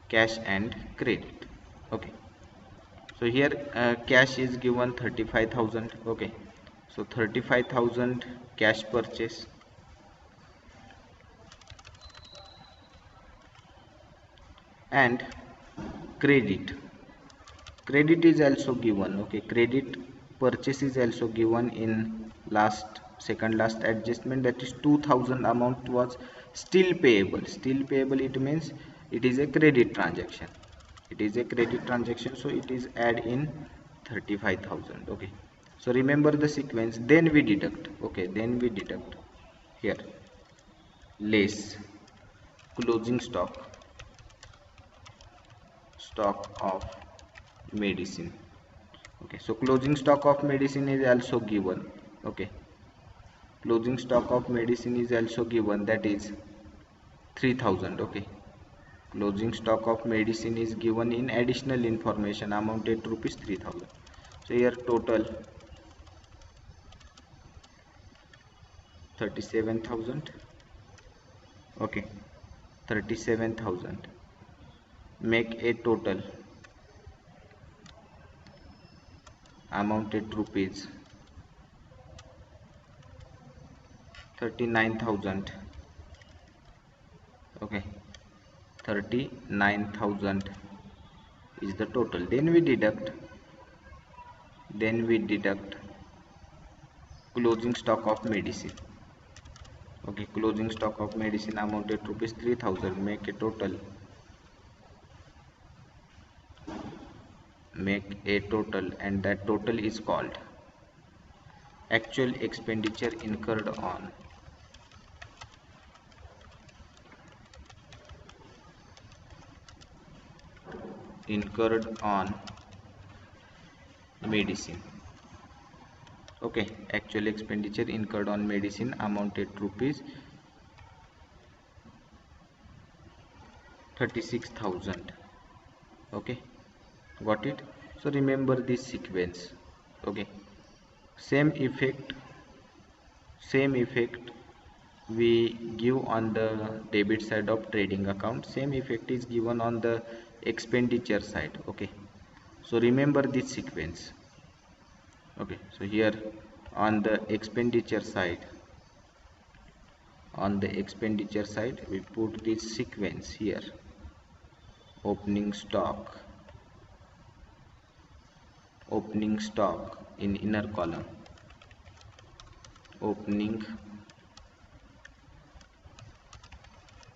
Cash and credit. Okay, so here cash is given 35,000. Okay, so 35,000 cash purchase, and credit is also given. Okay, credit purchase is also given in second last adjustment, that is 2000 amount was still payable. It means it is a credit transaction. So it is add in 35,000. Okay, so remember the sequence. Then we deduct. Okay, then we deduct here less closing stock of medicine. Okay, so closing stock of medicine is also given. Okay, closing stock of medicine is also given, that is 3000. Okay, closing stock of medicine is given in additional information amounted to rupees 3000. So here total 37,000. Okay, 37,000 make a total amounted to rupees 39,000. Okay, 39,000 is the total. Then we deduct closing stock of medicine. Okay, closing stock of medicine amounted to rupees 3000, make a total, and that total is called actual expenditure incurred on medicine. Okay, actual expenditure incurred on medicine amounted to rupees 36,000. Okay, got it? So remember this sequence. Okay, same effect we give on the debit side of trading account. Same effect is given on the expenditure side. Okay, so remember this sequence. Okay, so here on the expenditure side we put this sequence here: opening stock in inner column, opening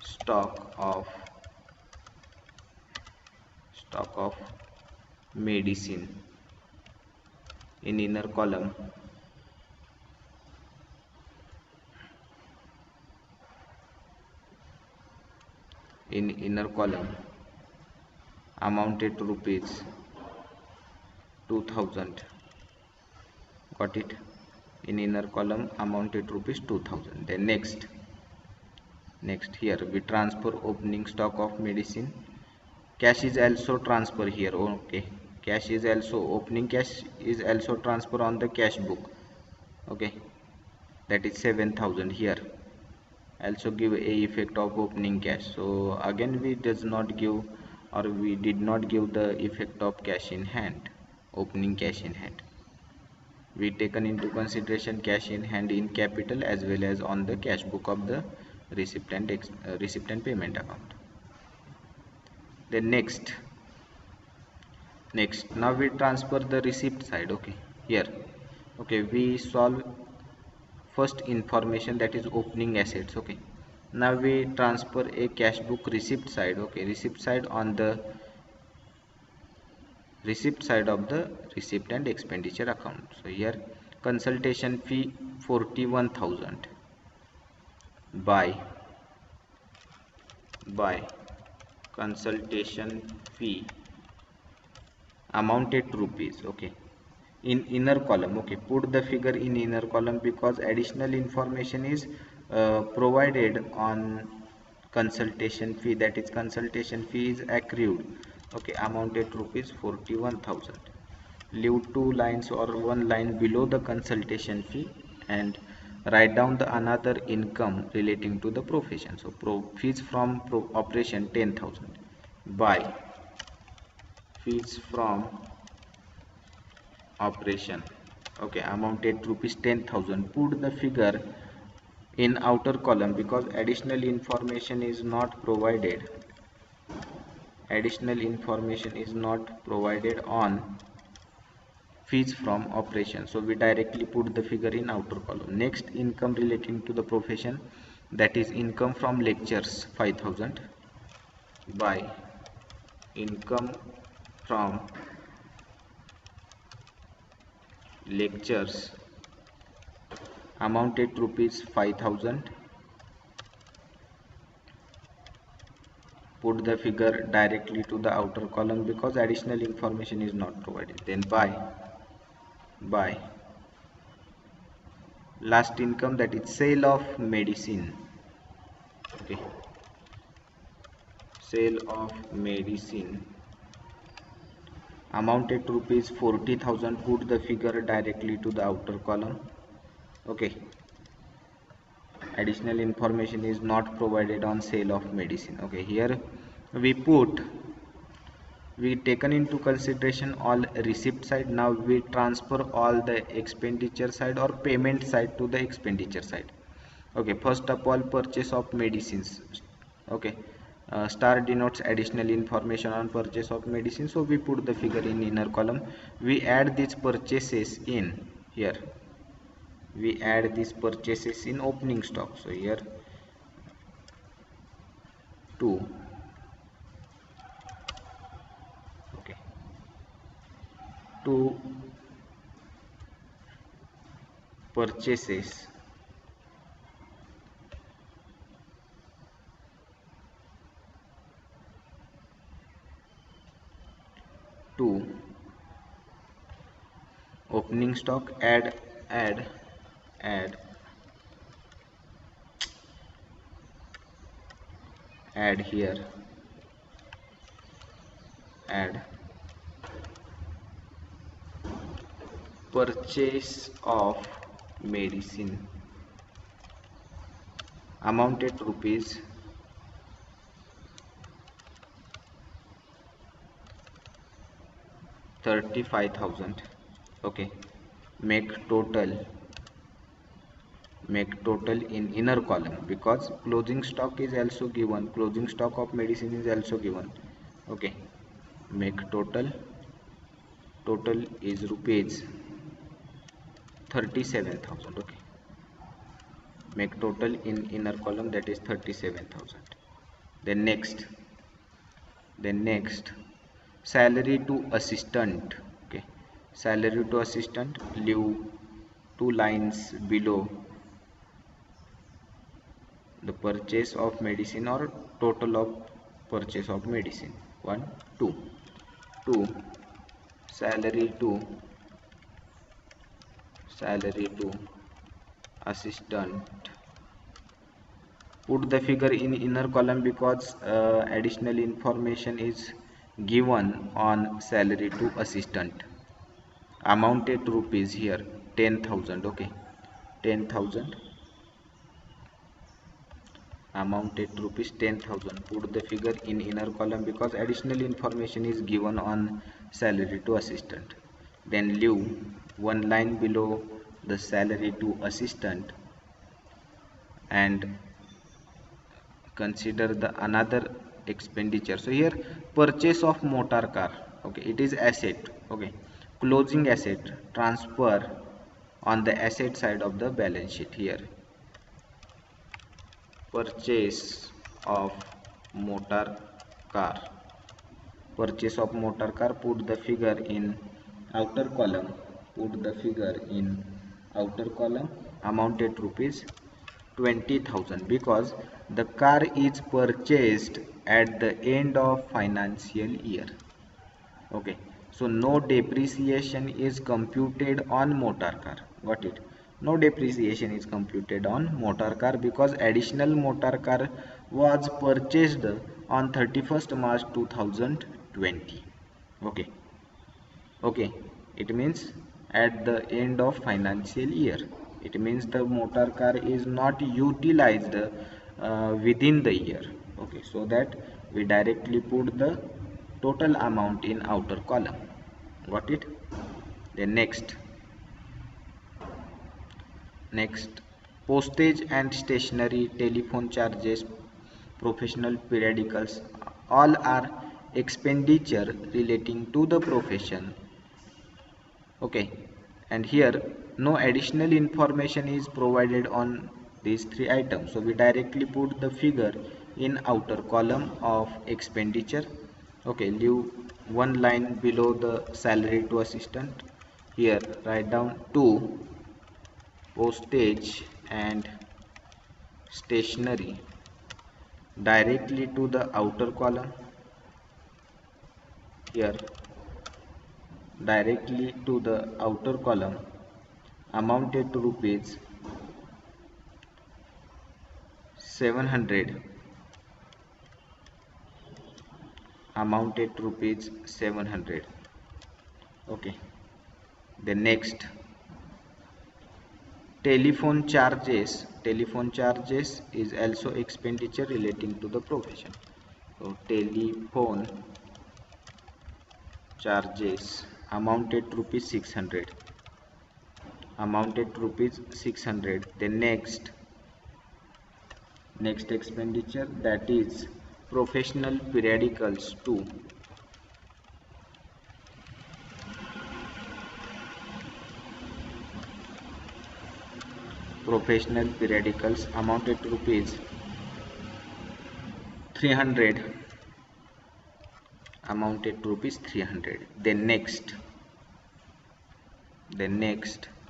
stock of medicine in inner column, amounted to rupees 2000. Got it? in inner column amounted rupees 2000. Then next here we transfer opening stock of medicine. Cash is also transfer here. Okay, cash is also opening cash is also transfer on the cash book. Okay, that is 7000 here. Also give a effect of opening cash. So again we does not give, or we did not give the effect of cash in hand, opening cash in hand. We taken into consideration cash in hand in capital as well as on the cash book of the receipt and payment account. Then next now we transfer the receipt side. Okay, here okay we solve first information, that is opening assets. Okay, now we transfer a cash book receipt side. Okay, receipt side on the receipt side of the receipt and expenditure account. So here consultation fee 41,000 by consultation fee amounted rupees. Okay, in inner column. Okay, put the figure in inner column because additional information is provided on consultation fee, that is consultation fee is accrued. Okay, amounted rupees 41,000. Leave 2 lines or 1 line below the consultation fee and write down the another income relating to the profession. So fees from operation 10,000 by fees from operation. Okay, amounted rupees 10,000. Put the figure in outer column because additional information is not provided. Additional information is not provided on fees from operation, so we directly put the figure in outer column. Next, income relating to the profession, that is income from lectures 5,000 by income from lectures amounted rupees 5,000. Put the figure directly to the outer column because additional information is not provided. Then by last income, that is sale of medicine. Okay, sale of medicine amounted to rupees 40,000. Put the figure directly to the outer column. Okay, additional information is not provided on sale of medicine. Okay, here we taken into consideration all receipt side. Now we transfer all the expenditure side or payment side to the expenditure side. Okay, first of all purchase of medicines. Okay, star denotes additional information on purchase of medicine, so we put the figure in inner column. We add these purchases in here. We add these purchases in opening stock. So here 2. Okay, 2 purchases to opening stock. Add here, add purchase of medicine amounted rupees 35,000. Okay, make total in inner column because closing stock is also given. Closing stock of medicine is also given. Okay, make total is rupees 37,000. Okay, make total in inner column, that is 37,000. Then next salary to assistant. Okay, salary to assistant, leave 2 lines below the purchase of medicine or total of purchase of medicine. 1 2 salary to assistant. Put the figure in inner column because additional information is given on salary to assistant. Amounted rupees here 10,000. Okay, 10,000. Amounted rupees 10,000. Put the figure in inner column because additional information is given on salary to assistant. Then leave one line below the salary to assistant and consider the another expenditure. So here purchase of motor car, okay, it is asset. Okay, closing asset transfer on the asset side of the balance sheet. Here purchase of motor car, purchase of motor car. Put the figure in outer column, put the figure in outer column. Amounted rupees 20,000 because the car is purchased at the end of financial year. Okay, so no depreciation is computed on motor car. Got it? No depreciation is computed on motor car because additional motor car was purchased on 31st March 2020. Okay, okay, it means at the end of financial year. It means the motor car is not utilized within the year. Okay, so that we directly put the total amount in outer column. Got it? Then next postage and stationery, telephone charges, professional periodicals, all are expenditure relating to the profession. Okay, and here no additional information is provided on these three items, so we directly put the figure in outer column of expenditure. Okay, leave one line below the salary to assistant. Here write down 2 postage and stationery directly to the outer column. Here directly to the outer column, amounted to rupees 700, amounted to rupees 700. Okay, the next telephone charges. Telephone charges is also expenditure relating to the profession. So telephone charges amounted to rupees 600, amounted to rupees 600. The next expenditure, that is professional periodicals 2. Professional periodicals amounted to rupees 300, amounted to rupees 300. Then next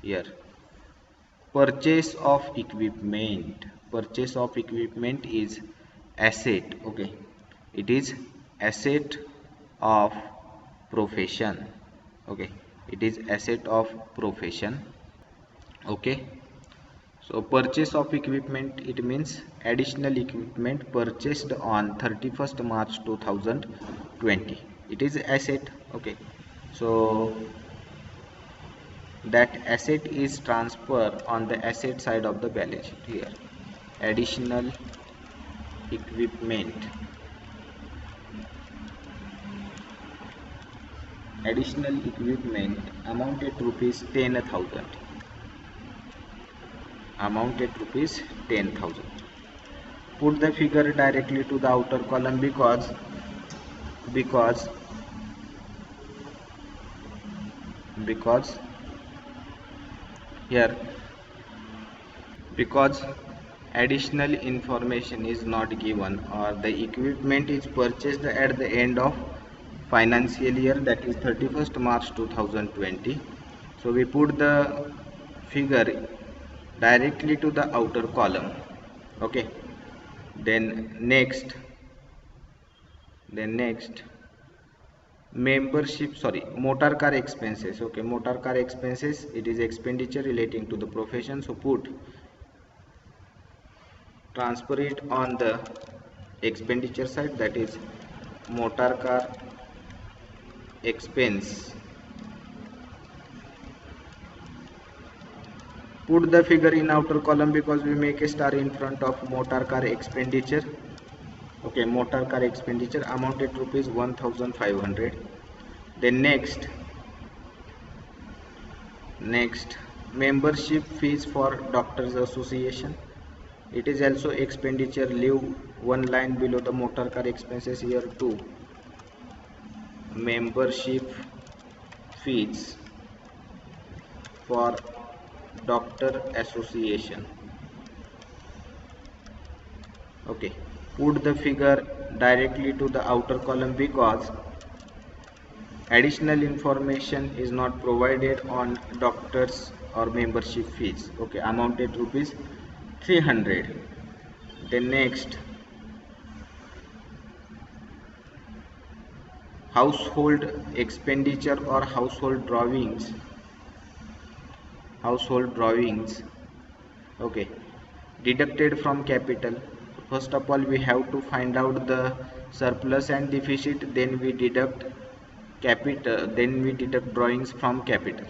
here purchase of equipment. Purchase of equipment is asset. Okay, it is asset of profession. Okay, it is asset of profession. Okay, so purchase of equipment, it means additional equipment purchased on 31st March 2020. It is asset. Okay, so that asset is transferred on the asset side of the balance sheet. Here additional equipment, amounted to rupees 10,000, amounted to rupees 10,000. Put the figure directly to the outer column because here because additional information is not given or the equipment is purchased at the end of financial year, that is 31st March 2020. So we put the figure directly to the outer column. Okay, then next motor car expenses. Okay, motor car expenses, it is expenditure relating to the profession, so put transfer it on the expenditure side, that is motor car expense. Put the figure in outer column because we make a star in front of motor car expenditure. Okay, motor car expenditure amounted rupees 1500. Then next membership fees for doctors association. It is also expenditure. Leave one line below the motor car expenses here too. Membership fees for doctor association. Okay, put the figure directly to the outer column because additional information is not provided on doctors or membership fees. Okay, amounted rupees 300. Then next, household expenditure or household drawings. Okay, deducted from capital. First of all, we have to find out the surplus and deficit, then we deduct capital, then we deduct drawings from capital.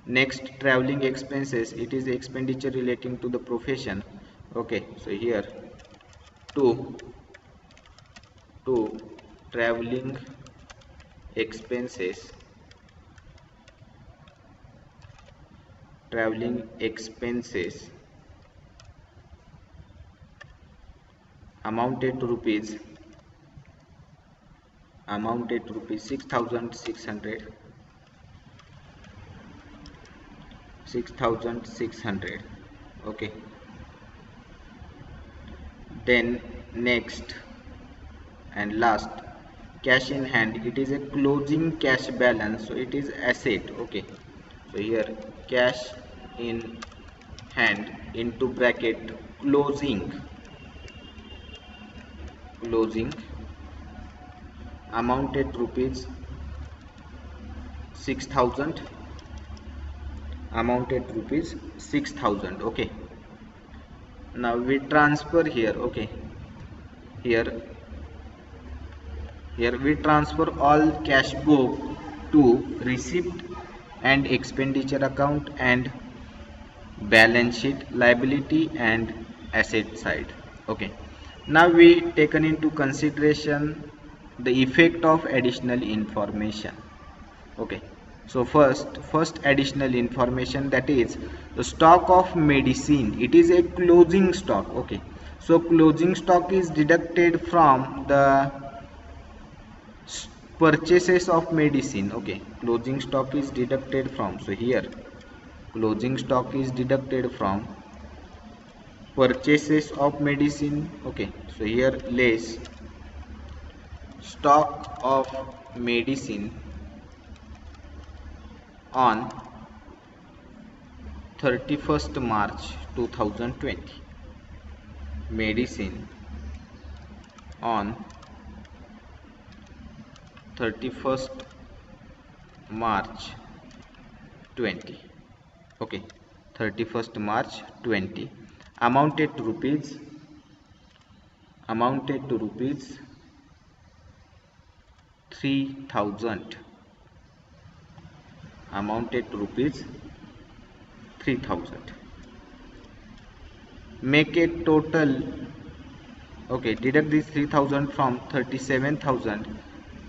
Next, traveling expenses. It is expenditure relating to the profession. Okay, so here to traveling expenses amounted to rupees 6600. Okay, then next and last, cash in hand. It is a closing cash balance, so it is asset. Okay, so here cash in hand into bracket closing amounted rupees 6000. Okay, now we transfer here. Okay, here we transfer all cash book to receipt and expenditure account and balance sheet, liability and asset side. Okay, now we taken into consideration the effect of additional information. Okay, so first additional information, that is the stock of medicine. It is a closing stock. Okay, so closing stock is deducted from the purchases of medicine. Okay, closing stock is deducted from, so here closing stock is deducted from purchases of medicine. Okay, so here less stock of medicine on 31st March 2020. Medicine on 31st March 20. Okay, 31st March 20 amounted to rupees 3000. Make a total. Okay, deduct this 3000 from 37,000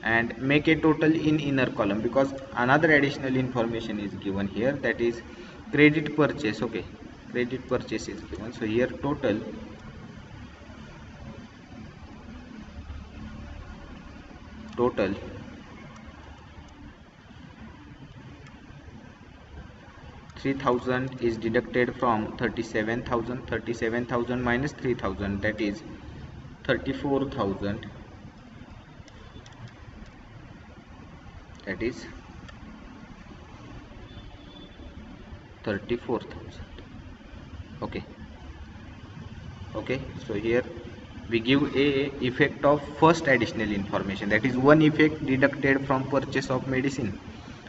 and make a total in inner column because another additional information is given here, that is credit purchase. Okay, credit purchase is given, so here total 3000 is deducted from 37,000. 37,000 minus 3000, that is 34,000. That is 34,000. Okay, so here we give a effect of first additional information, that is one effect deducted from purchase of medicine.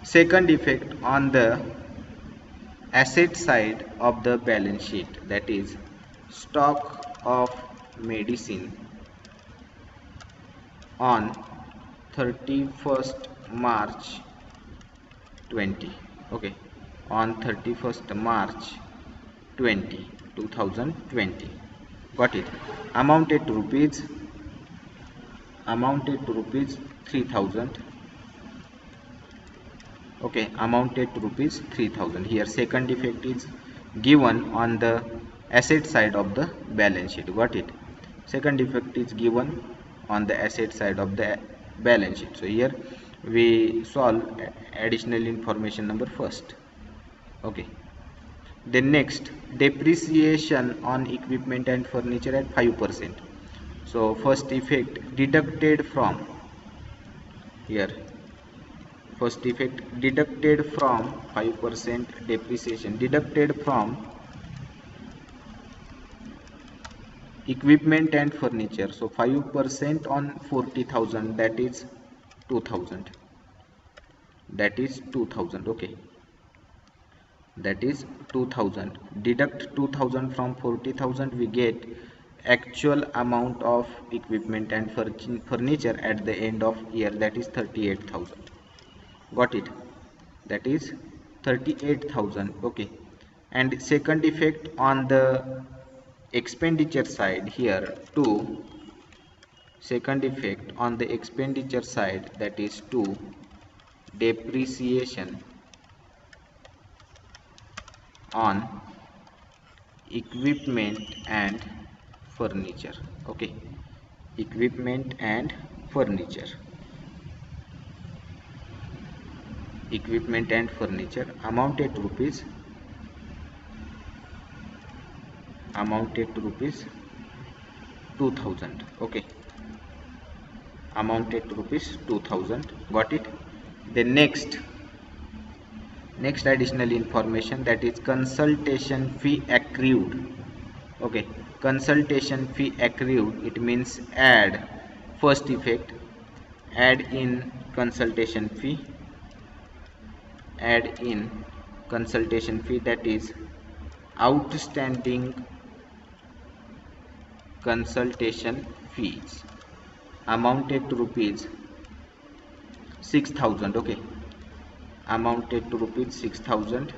Second effect on the asset side of the balance sheet, that is stock of medicine on 31st March 20. Okay, on 31st March 2020. Got it? Amounted to rupees 3000. Okay, amounted to rupees 3000. Here second defect is given on the asset side of the balance sheet. Got it? Second defect is given on the asset side of the balance sheet. So here we solve additional information number first. Okay, then next, depreciation on equipment and furniture at 5%. So first effect deducted from here, first effect deducted from 5% depreciation deducted from equipment and furniture. So 5% on 40,000, that is 2000, okay, that is 2000. Deduct 2000 from 40,000, we get actual amount of equipment and furniture at the end of year, that is 38,000. Got it? That is 38,000. Okay, and second effect on the expenditure side here, two second effect on the expenditure side, that is 2 depreciation on equipment and furniture. Okay, equipment and furniture, amounted to rupees 2000. Okay, amounted to rupees 2000. Got it? The next additional information, that is consultation fee accrued. Okay, consultation fee accrued, it means add, first effect add in consultation fee, that is outstanding consultation fees, amounted to rupees 6,000. Okay, amounted to rupees 6,000.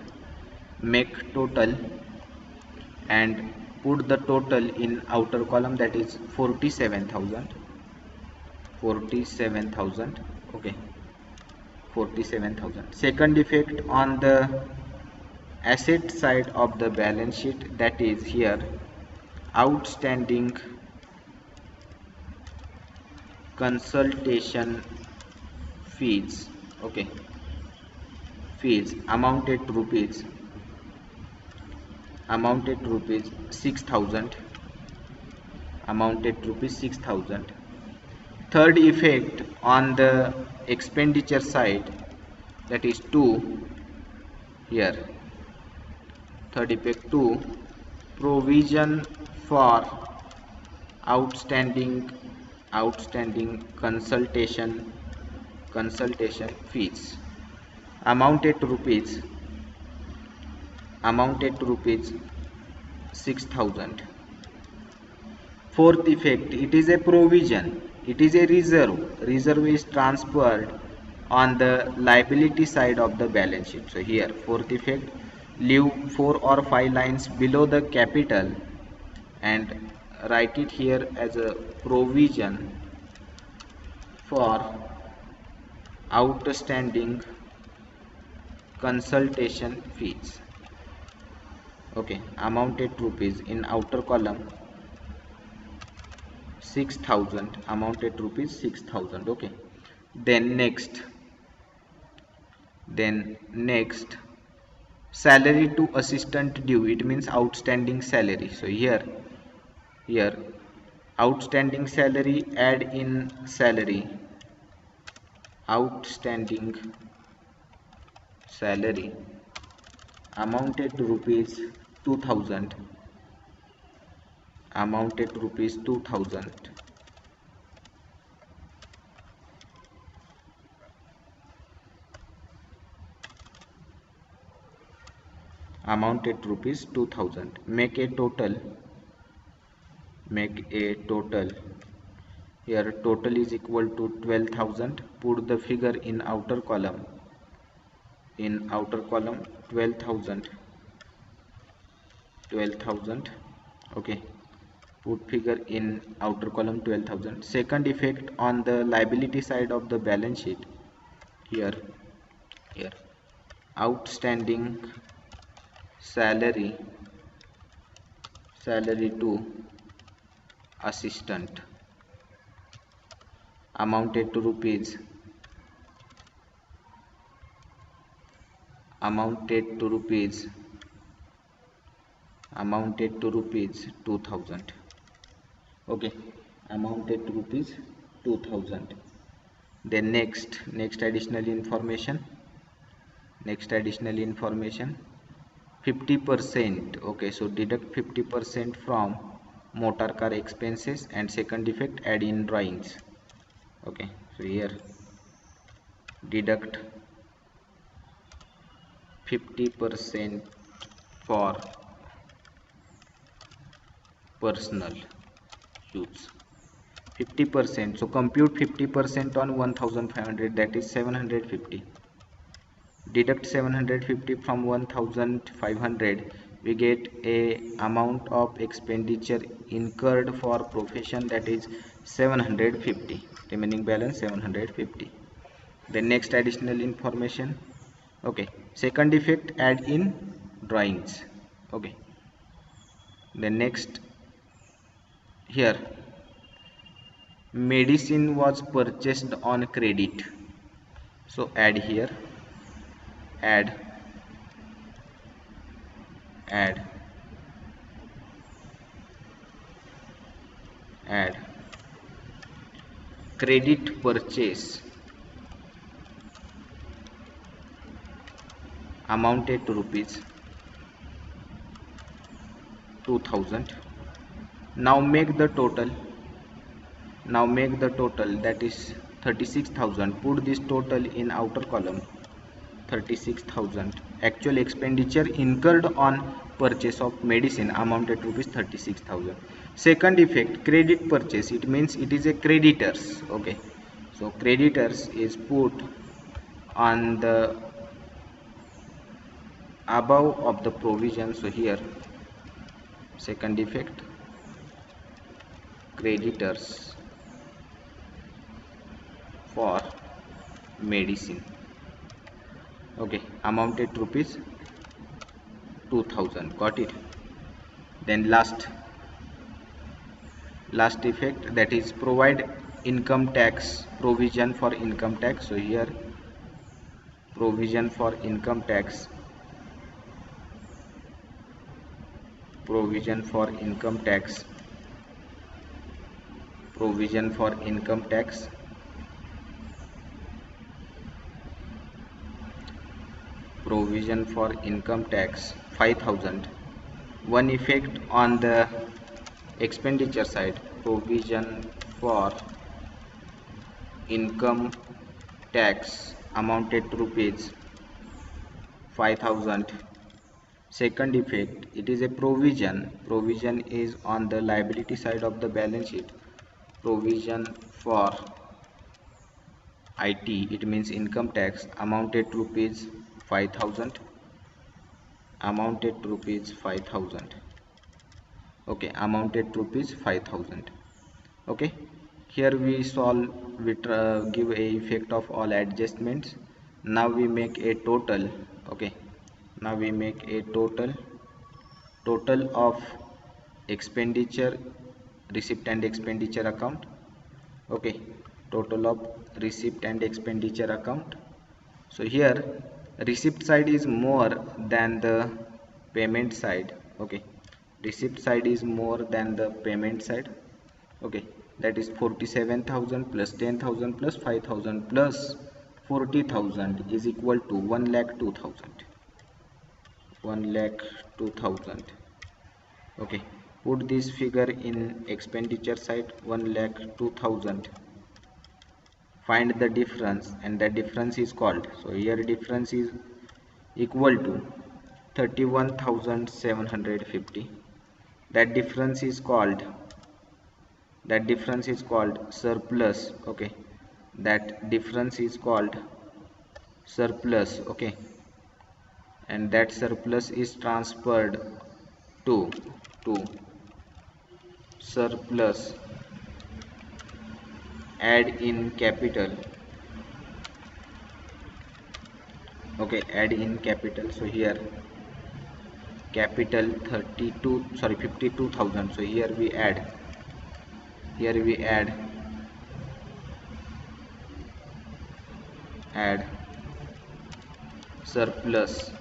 Make total and put the total in outer column, that is 47,000. Okay, 47,000. Second effect on the asset side of the balance sheet, that is here outstanding consultation fees. Okay, fees amounted to rupees 6,000, Third effect on the expenditure side, that is 2 here, third effect 2 provision for outstanding consultation fees, amounted to rupees 6,000. Fourth effect, it is a provision, it is a reserve is transferred on the liability side of the balance sheet. So here fourth effect, leave 4 or 5 lines below the capital and write it here as a provision for outstanding consultation fees. Okay, amounted to rupees, in outer column 6,000, amounted to rupees 6,000. Okay, then next salary to assistant due, it means outstanding salary. So here outstanding salary, add in salary, outstanding salary amounted to rupees 2,000, amounted to rupees 2,000. Amounted to rupees 2,000. Make a total make a total. Here total is equal to 12,000. Put the figure in outer column. In outer column 12,000. Okay, put figure in outer column 12,000. Second effect on the liability side of the balance sheet. Here outstanding salary to assistant amounted to rupees 2,000. Okay, amounted to rupees 2,000. Then next additional information, 50%. Okay, so deduct 50% from motor car expenses, and second effect, add in drawings. Okay, so here deduct 50% for personal use. 50%, so compute 50% on 1,500, that is 750. Deduct 750 from 1,500, we get a amount of expenditure incurred for profession, that is 750. Remaining balance 750. The next additional information. Okay, second effect, add in drawings. Okay, the next, here medicine was purchased on credit, so add here, add credit purchase amounted to rupees 2,000. Now make the total, that is 36,000. Put this total in outer column. 36,000. Actual expenditure incurred on purchase of medicine amounted to rupees 36,000. Second effect, credit purchase, it means it is a creditors. Okay, so creditors is put on the above of the provision. So here second effect, creditors for medicine. Okay, amounted to rupees 2,000. Got it? Then last effect, that is provide income tax, provision for income tax. So here provision for income tax, provision for income tax provision for income tax 5,000. One effect on the expenditure side, provision for income tax amounted to rupees 5,000. Second effect, it is a provision is on the liability side of the balance sheet, provision for IT, it means income tax, amounted to rupees 5,000. Okay, amounted to rupees 5,000. Okay, here we solve, we give a effect of all adjustments. Now we make a total. Okay, now we make a total of expenditure, receipt and expenditure account. Okay, total of receipt and expenditure account. So here receipt side is more than the payment side. Okay, receipt side is more than the payment side. Okay, that is 47,000 plus 10,000 plus 5,000 plus 40,000 is equal to 1,02,000. 1,02,000. Okay, put this figure in expenditure side, 1,02,000. Find the difference, and that difference is called, so here difference is equal to 31,750. that difference is called that difference is called surplus. Okay, that difference is called surplus. Okay, and that surplus is transferred to surplus, add in capital. Okay, add in capital. So here capital 52,000. So here we add surplus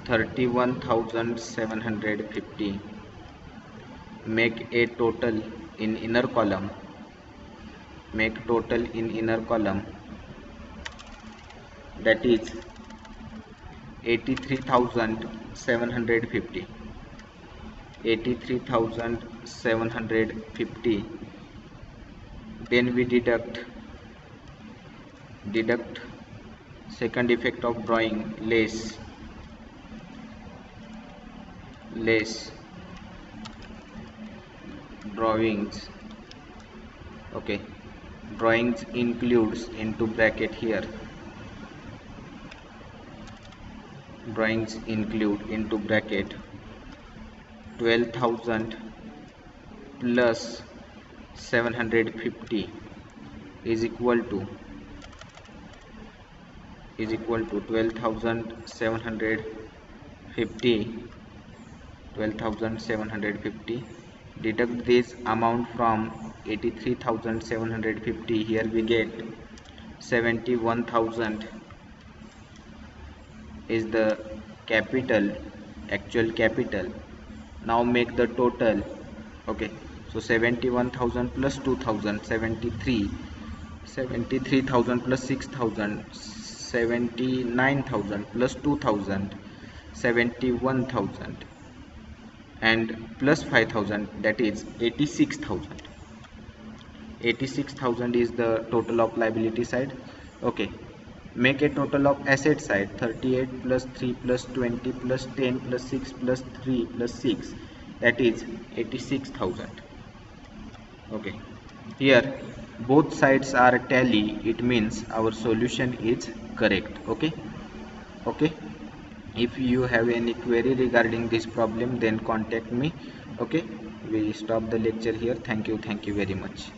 31,750, make a total in inner column, that is 83,750. Then we deduct second effect of drawing, less drawings. Okay, drawings includes into bracket here, drawings include into bracket 12,000 plus 750 is equal to 12,750. Deduct this amount from 83,750. Here we get 71,000 is the capital, actual capital. Now make the total. Okay, so 71,000 plus 2,000, 73,000 plus 6,000, 79,000 plus 2,000, 71,000, and plus 5,000, that is 86,000. 86,000 is the total of liability side. Okay, make a total of asset side, 38 plus 3 plus 20 plus 10 plus 6 plus 3 plus 6, that is 86,000. Okay, here both sides are tally, it means our solution is correct. Okay, if you have any query regarding this problem, then contact me. Okay, we stop the lecture here. Thank you very much.